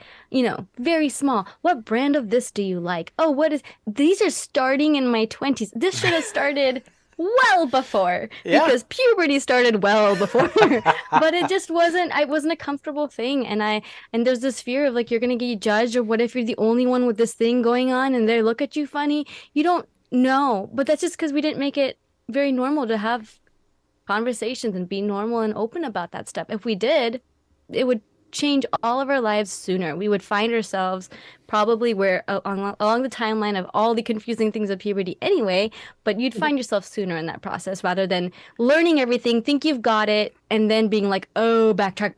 Speaker 4: very small. What brand of this do you like? Oh, these are starting in my 20s. This should have started well before because puberty started well before. But it just wasn't a comfortable thing. And there's this fear of like, you're going to get judged, or what if you're the only one with this thing going on and they look at you funny? You don't know, but that's just because we didn't make it very normal to have conversations and be normal and open about that stuff. If we did, it would change all of our lives sooner. We would find ourselves probably where along the timeline of all the confusing things of puberty anyway, but you'd find yourself sooner in that process rather than learning everything, think you've got it, and then being like, oh, backtrack.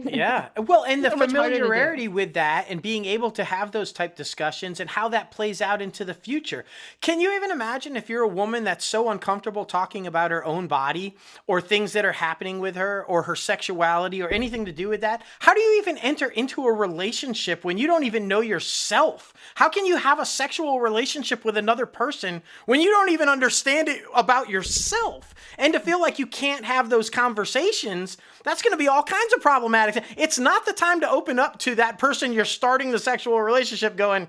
Speaker 2: Yeah. Well, and the
Speaker 4: So much harder to do.
Speaker 2: familiarity with that and being able to have those type discussions and how that plays out into the future. Can you even imagine if you're a woman that's so uncomfortable talking about her own body or things that are happening with her or her sexuality or anything to do with that? How do you even enter into a relationship when you don't even know yourself? How can you have a sexual relationship with another person when you don't even understand it about yourself? And to feel like you can't have those conversations, that's going to be all kinds of problematic. It's not the time to open up to that person you're starting the sexual relationship going,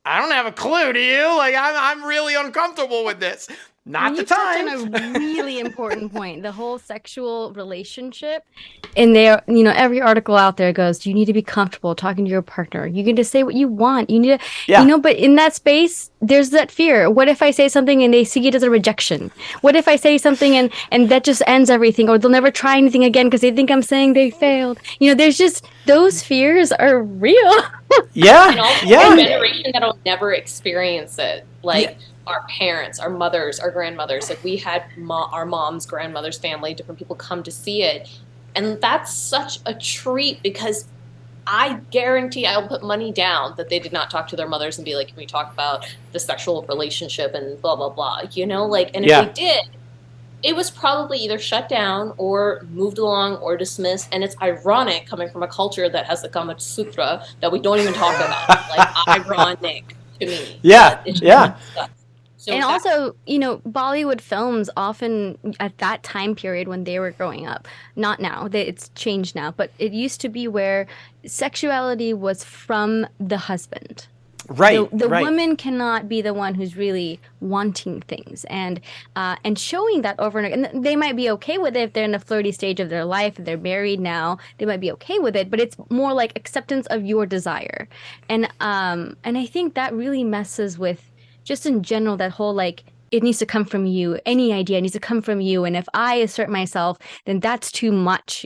Speaker 2: I don't have a clue, do you? Like, I'm really uncomfortable with this. Not the time.
Speaker 4: You touched on a really important point, the whole sexual relationship. And there, every article out there goes, you need to be comfortable talking to your partner. You get to say what you want. You need to, but in that space, there's that fear. What if I say something and they see it as a rejection? What if I say something and that just ends everything, or they'll never try anything again because they think I'm saying they failed? There's just, those fears are real.
Speaker 2: Yeah.
Speaker 3: And also the generation that'll never experience it. Like, our parents, our mothers, our grandmothers, like we had our mom's grandmother's family, different people come to see it. And that's such a treat because I guarantee I'll put money down that they did not talk to their mothers and be like, can we talk about the sexual relationship and blah, blah, blah, and if they did, it was probably either shut down or moved along or dismissed. And it's ironic coming from a culture that has the Kama Sutra that we don't even talk about. Like, ironic to me.
Speaker 2: Yeah.
Speaker 3: So
Speaker 4: and also, Bollywood films often at that time period when they were growing up, not now, it's changed now, but it used to be where sexuality was from the husband.
Speaker 2: Right.
Speaker 4: The woman cannot be the one who's really wanting things and showing that over and over. And they might be okay with it if they're in a flirty stage of their life, if they're married now, they might be okay with it, but it's more like acceptance of your desire. And I think that really messes with just in general, that whole like, it needs to come from you. Any idea needs to come from you. And if I assert myself, then that's too much,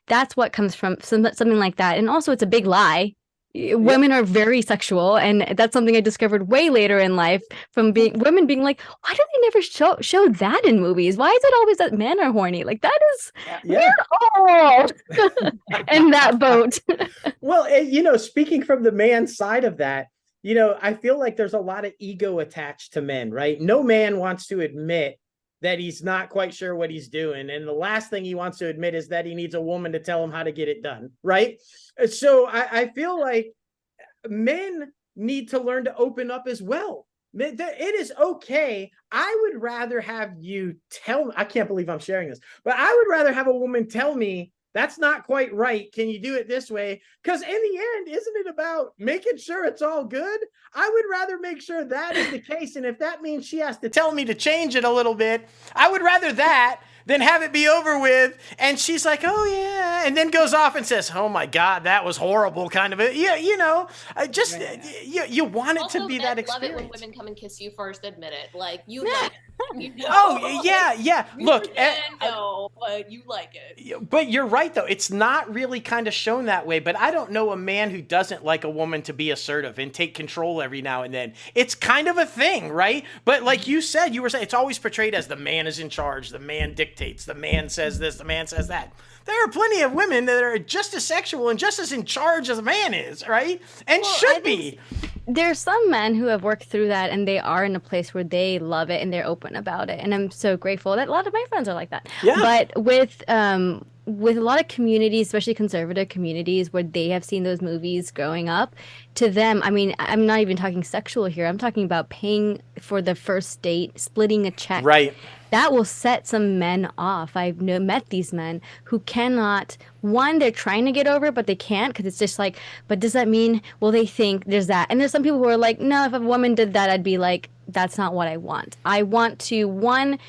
Speaker 4: That's what comes from something like that. And also, it's a big lie. Women are very sexual. And that's something I discovered way later in life from women being like, why do they never show that in movies? Why is it always that men are horny? Like, that is, we're all in that boat.
Speaker 2: Well, speaking from the man side of that, I feel like there's a lot of ego attached to men, right? No man wants to admit that he's not quite sure what he's doing. And the last thing he wants to admit is that he needs a woman to tell him how to get it done, right? So I feel like men need to learn to open up as well. It is okay. I would rather have you tell me, I can't believe I'm sharing this, but I would rather have a woman tell me, that's not quite right. Can you do it this way? Because in the end, isn't it about making sure it's all good? I would rather make sure that is the case. And if that means she has to tell me to change it a little bit, I would rather that than have it be over with. And she's like, oh, yeah. And then goes off and says, oh, my God, that was horrible. Kind of a, you want it
Speaker 3: also,
Speaker 2: to be that experience.
Speaker 3: love it when women come and kiss you first, admit it. Like,
Speaker 2: Oh, yeah. Look,
Speaker 3: no, but you like it.
Speaker 2: but you're right, though. It's not really kind of shown that way. But I don't know a man who doesn't like a woman to be assertive and take control every now and then. It's kind of a thing, right? But like you said, it's always portrayed as the man is in charge, the man dictates, the man says this, the man says that. There are plenty of women that are just as sexual and just as in charge as a man is, right? And should be.
Speaker 4: There's some men who have worked through that and they are in a place where they love it and they're open about it. And I'm so grateful that a lot of my friends are like that.
Speaker 2: Yeah.
Speaker 4: But with a lot of communities, especially conservative communities where they have seen those movies growing up, to them, I mean, I'm not even talking sexual here. I'm talking about paying for the first date, splitting a check.
Speaker 2: Right.
Speaker 4: That will set some men off. I've met these men who cannot, one, they're trying to get over it, but they can't because it's just like, but does that mean, well, they think there's that. And there's some people who are like, no, if a woman did that, I'd be like, that's not what I want. I want to, one,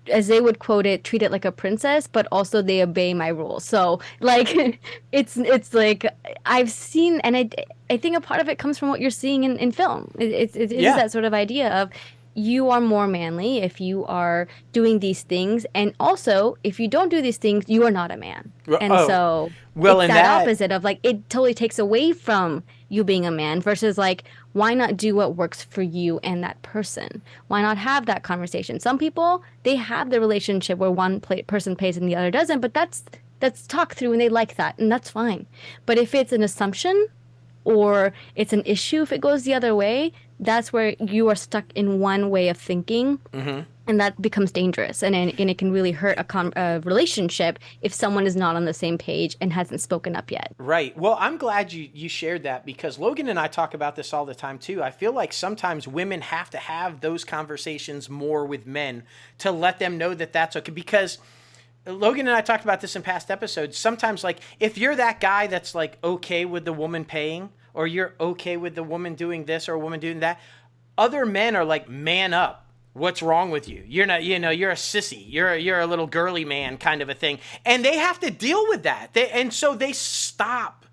Speaker 4: as they would quote it, treat it like a princess, but also they obey my rules. So like, it's like I've seen, and I think a part of it comes from what you're seeing in film. It is that sort of idea of, you are more manly if you are doing these things, and also if you don't do these things, you are not a man. And so it's that opposite of like, it totally takes away from you being a man versus like, why not do what works for you and that person? Why not have that conversation? Some people, they have the relationship where one person pays and the other doesn't, but that's talked through and they like that, and that's fine. But if it's an assumption or it's an issue if it goes the other way, that's where you are stuck in one way of thinking, and that becomes dangerous. And it can really hurt a relationship if someone is not on the same page and hasn't spoken up yet.
Speaker 2: Right. Well, I'm glad you shared that, because Logan and I talk about this all the time, too. I feel like sometimes women have to have those conversations more with men to let them know that that's okay, because Logan and I talked about this in past episodes. Sometimes, like, if you're that guy that's like okay with the woman paying, or you're okay with the woman doing this or a woman doing that, other men are like, man up. What's wrong with you? You're not, you're a sissy. You're a little girly man kind of a thing. And they have to deal with that. And so they stop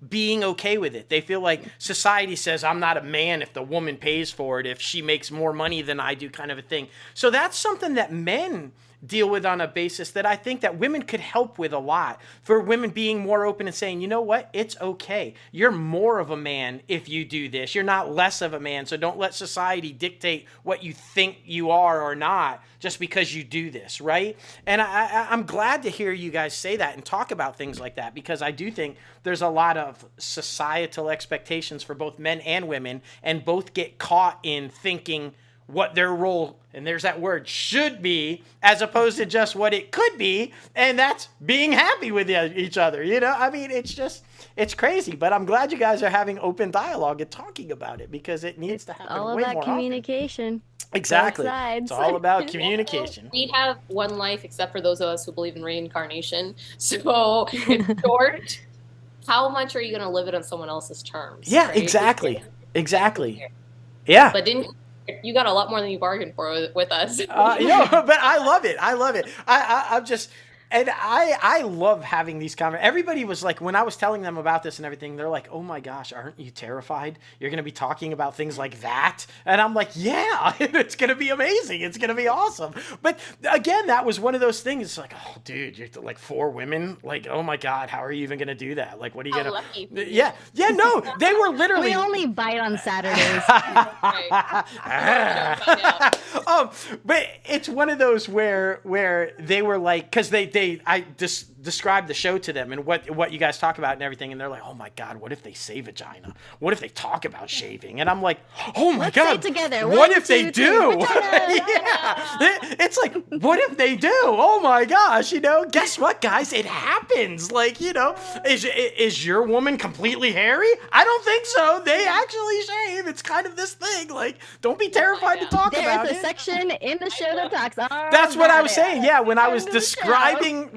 Speaker 2: being okay with it. They feel like society says, I'm not a man if the woman pays for it, if she makes more money than I do, kind of a thing. So that's something that men deal with on a basis that I think that women could help with a lot, for women being more open and saying, you know what, it's okay. You're more of a man if you do this. You're not less of a man. So don't let society dictate what you think you are or not just because you do this, right? And I'm glad to hear you guys say that and talk about things like that, because I do think there's a lot of societal expectations for both men and women, and both get caught in thinking what their role, and there's that word, should be, as opposed to just what it could be, and that's being happy with each other. I mean, it's crazy, but I'm glad you guys are having open dialogue and talking about it, because it needs to happen
Speaker 4: all
Speaker 2: way
Speaker 4: about
Speaker 2: more
Speaker 4: communication.
Speaker 2: Often. Exactly. It's all about communication.
Speaker 3: We have one life, except for those of us who believe in reincarnation. So, in short, how much are you going to live it on someone else's terms?
Speaker 2: Yeah, right? Exactly. Yeah.
Speaker 3: But you got a lot more than you bargained for with us.
Speaker 2: But I love it. I'm just, and I love having these conversations. Everybody was like, when I was telling them about this and everything, they're like, oh my gosh, aren't you terrified? You're going to be talking about things like that? And I'm like, yeah, it's going to be amazing. It's going to be awesome. But again, that was one of those things. It's like, oh, dude, you're like 4 women. Like, oh my God, how are you even to do that? Like, what are you going to? Yeah, no, they were literally.
Speaker 4: We only bite on Saturdays.
Speaker 2: But it's one of those where they were like, because I described the show to them and what you guys talk about and everything, and they're like, oh my God, what if they say vagina? What if they talk about shaving? And I'm like, oh my God,
Speaker 4: say together.
Speaker 2: What if they do? Yeah, it's like, what if they do? Oh my gosh, guess what, guys? It happens. Like, is your woman completely hairy? I don't think so. They actually shave. It's kind of this thing. Like, don't be terrified to talk about it.
Speaker 4: There's a section in the show that talks.
Speaker 2: That's what I was saying. Yeah, when I was describing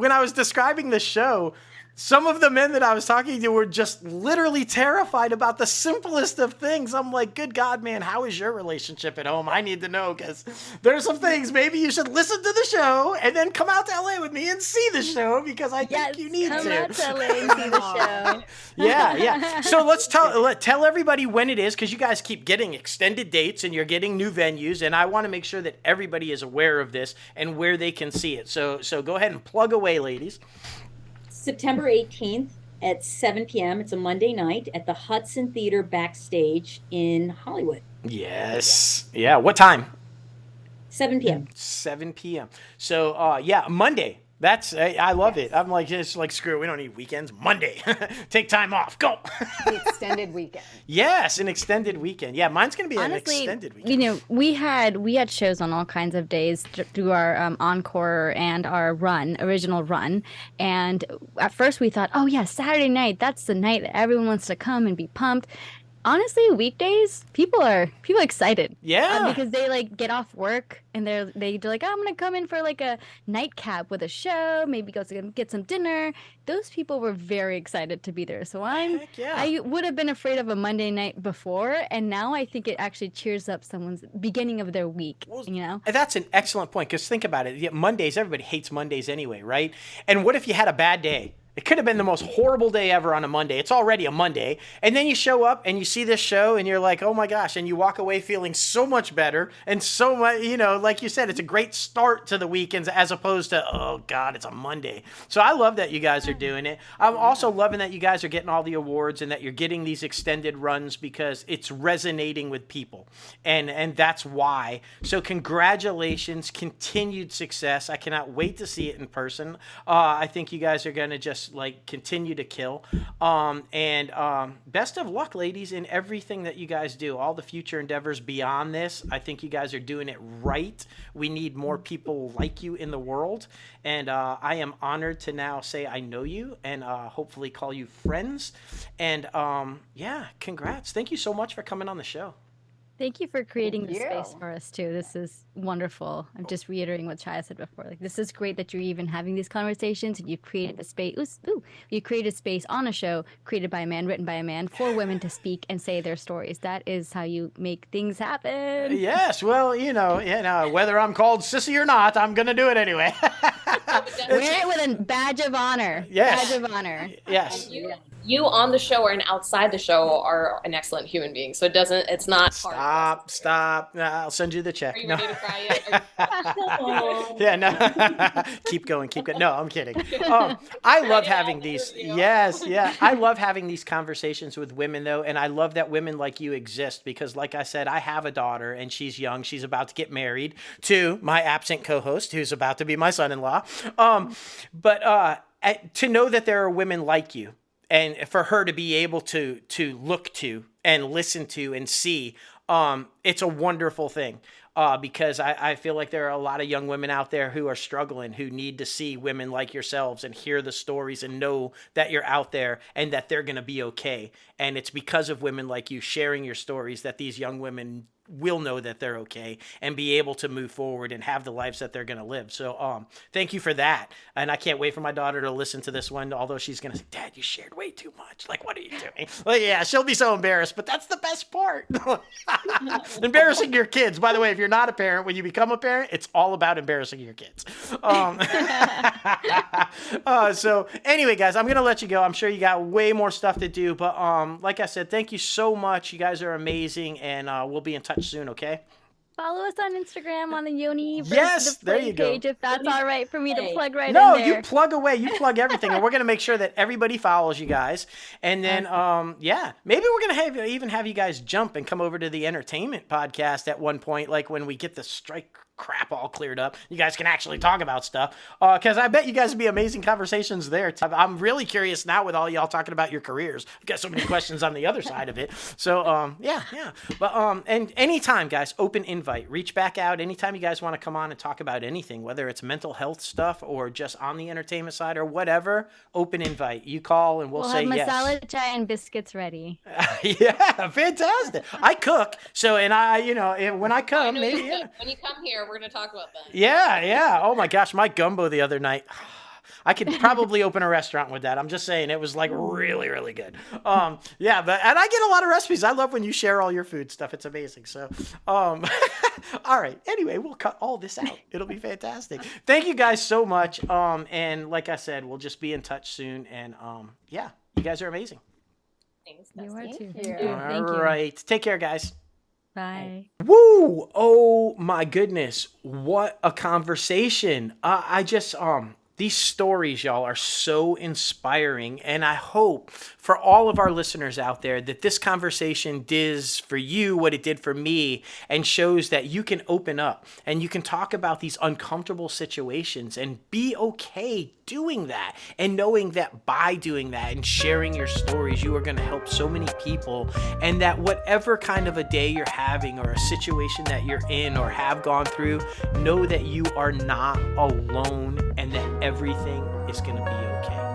Speaker 2: the show, some of the men that I was talking to were just literally terrified about the simplest of things. I'm like, good God, man, how is your relationship at home? I need to know, because there's some things maybe you should listen to the show and then come out to LA with me and see the show, because I think you need
Speaker 4: come
Speaker 2: to.
Speaker 4: out to LA and see the show.
Speaker 2: Yeah. So let's tell everybody when it is, because you guys keep getting extended dates and you're getting new venues, and I want to make sure that everybody is aware of this and where they can see it. So go ahead and plug away, ladies.
Speaker 1: September 18th at 7 p.m. It's a Monday night at the Hudson Theater backstage in Hollywood.
Speaker 2: Yes. Yeah. What time?
Speaker 1: 7 p.m.
Speaker 2: 7 p.m. So, Monday. I love it. I'm like, it's like, screw it. We don't need weekends. Monday. Take time off. Go.
Speaker 5: The extended weekend.
Speaker 2: Yes, an extended weekend. Yeah, mine's going to be
Speaker 4: Honestly,
Speaker 2: an extended weekend.
Speaker 4: You know, we had shows on all kinds of days through our encore and our original run. And at first we thought, oh yeah, Saturday night, that's the night that everyone wants to come and be pumped. Honestly, weekdays, people are excited.
Speaker 2: Yeah.
Speaker 4: Because they like get off work and they're like, oh, I'm gonna come in for like a nightcap with a show, maybe go to get some dinner. Those people were very excited to be there. So I would have been afraid of a Monday night before, and now I think it actually cheers up someone's beginning of their week.
Speaker 2: Well,
Speaker 4: you know,
Speaker 2: that's an excellent point, because think about it. Mondays, everybody hates Mondays anyway, right? And what if you had a bad day? It could have been the most horrible day ever on a Monday. It's already a Monday. And then you show up and you see this show and you're like, oh my gosh. And you walk away feeling so much better. And so much, like you said, it's a great start to the weekends as opposed to, oh God, it's a Monday. So I love that you guys are doing it. I'm also loving that you guys are getting all the awards and that you're getting these extended runs, because it's resonating with people. And that's why. So congratulations, continued success. I cannot wait to see it in person. I think you guys are going to just continue to kill, and best of luck, ladies, in everything that you guys do, all the future endeavors beyond this. I think you guys are doing it right. We need more people like you in the world, and I am honored to now say I know you and hopefully call you friends. And congrats. Thank you so much for coming on the show.
Speaker 4: thank you for creating this space for us too. This is wonderful. I'm just reiterating what Chhaya said before. Like, this is great that you're even having these conversations, and you've created a space. You created space on a show created by a man, written by a man, for women to speak and say their stories. That is how you make things happen.
Speaker 2: Yes, well, whether I'm called sissy or not, I'm gonna do it anyway.
Speaker 4: Wear it with a badge of honor.
Speaker 2: Yes.
Speaker 4: Badge of honor.
Speaker 2: Yes.
Speaker 3: You on the show and outside the show are an excellent human being. So it's not hard.
Speaker 2: Stop. I'll send you the check.
Speaker 3: Are you ready to cry yet?
Speaker 2: Yeah, no. Keep going. No, I'm kidding. I love having these. Yes, yeah. I love having these conversations with women, though, and I love that women like you exist, because, like I said, I have a daughter, and she's young. She's about to get married to my absent co-host, who's about to be my son-in-law. But to know that there are women like you, and for her to be able to look to and listen to and see, it's a wonderful thing. Because I feel like there are a lot of young women out there who are struggling, who need to see women like yourselves and hear the stories and know that you're out there and that they're going to be okay. And it's because of women like you sharing your stories that these young women will know that they're okay and be able to move forward and have the lives that they're going to live. So thank you for that. And I can't wait for my daughter to listen to this one, although she's going to say, Dad, you shared way too much. Like, what are you doing? Well, yeah, she'll be so embarrassed, but that's the best part. Embarrassing your kids. By the way, if you're not a parent, when you become a parent, it's all about embarrassing your kids. So anyway, guys, I'm going to let you go. I'm sure you got way more stuff to do, but like I said, thank you so much. You guys are amazing, and we'll be in touch soon, okay?
Speaker 4: Follow us on Instagram on the Yoni
Speaker 2: Yes, there you go.
Speaker 4: page, if that's all right for me to plug in
Speaker 2: No,
Speaker 4: there.
Speaker 2: you plug away. You plug everything, and we're going to make sure that everybody follows you guys. And then, maybe we're going to even have you guys jump and come over to the entertainment podcast at one point, like when we get the strike crap all cleared up. You guys can actually talk about stuff, because I bet you guys would be amazing conversations there. I'm really curious now with all y'all talking about your careers. I've got so many questions on the other side of it. So, yeah. But, and anytime, guys, open invite. Reach back out anytime you guys want to come on and talk about anything, whether it's mental health stuff or just on the entertainment side or whatever. Open invite. You call and we'll say
Speaker 4: have
Speaker 2: yes.
Speaker 4: masala chai and biscuits ready.
Speaker 2: Yeah, fantastic. I cook, so when I come, maybe
Speaker 3: when you come here, we're going to talk about that.
Speaker 2: Yeah. Oh my gosh, my gumbo the other night. I could probably open a restaurant with that. I'm just saying, it was like really, really good. Yeah, and I get a lot of recipes. I love when you share all your food stuff. It's amazing. So, all right. Anyway, we'll cut all this out. It'll be fantastic. Thank you guys so much. And like I said, we'll just be in touch soon. And yeah, you guys are amazing.
Speaker 3: Thanks,
Speaker 4: You are
Speaker 3: Dusty.
Speaker 4: too.
Speaker 5: Thank
Speaker 4: Thank
Speaker 5: you.
Speaker 4: you.
Speaker 2: All
Speaker 4: Thank you.
Speaker 2: right. Take care, guys.
Speaker 4: Bye.
Speaker 2: Woo! Oh my goodness. What a conversation. I just, these stories, y'all, are so inspiring. And I hope for all of our listeners out there that this conversation does for you what it did for me, and shows that you can open up and you can talk about these uncomfortable situations and be okay doing that, and knowing that by doing that and sharing your stories, you are going to help so many people. And that whatever kind of a day you're having, or a situation that you're in or have gone through, know that you are not alone, and that everything is going to be okay.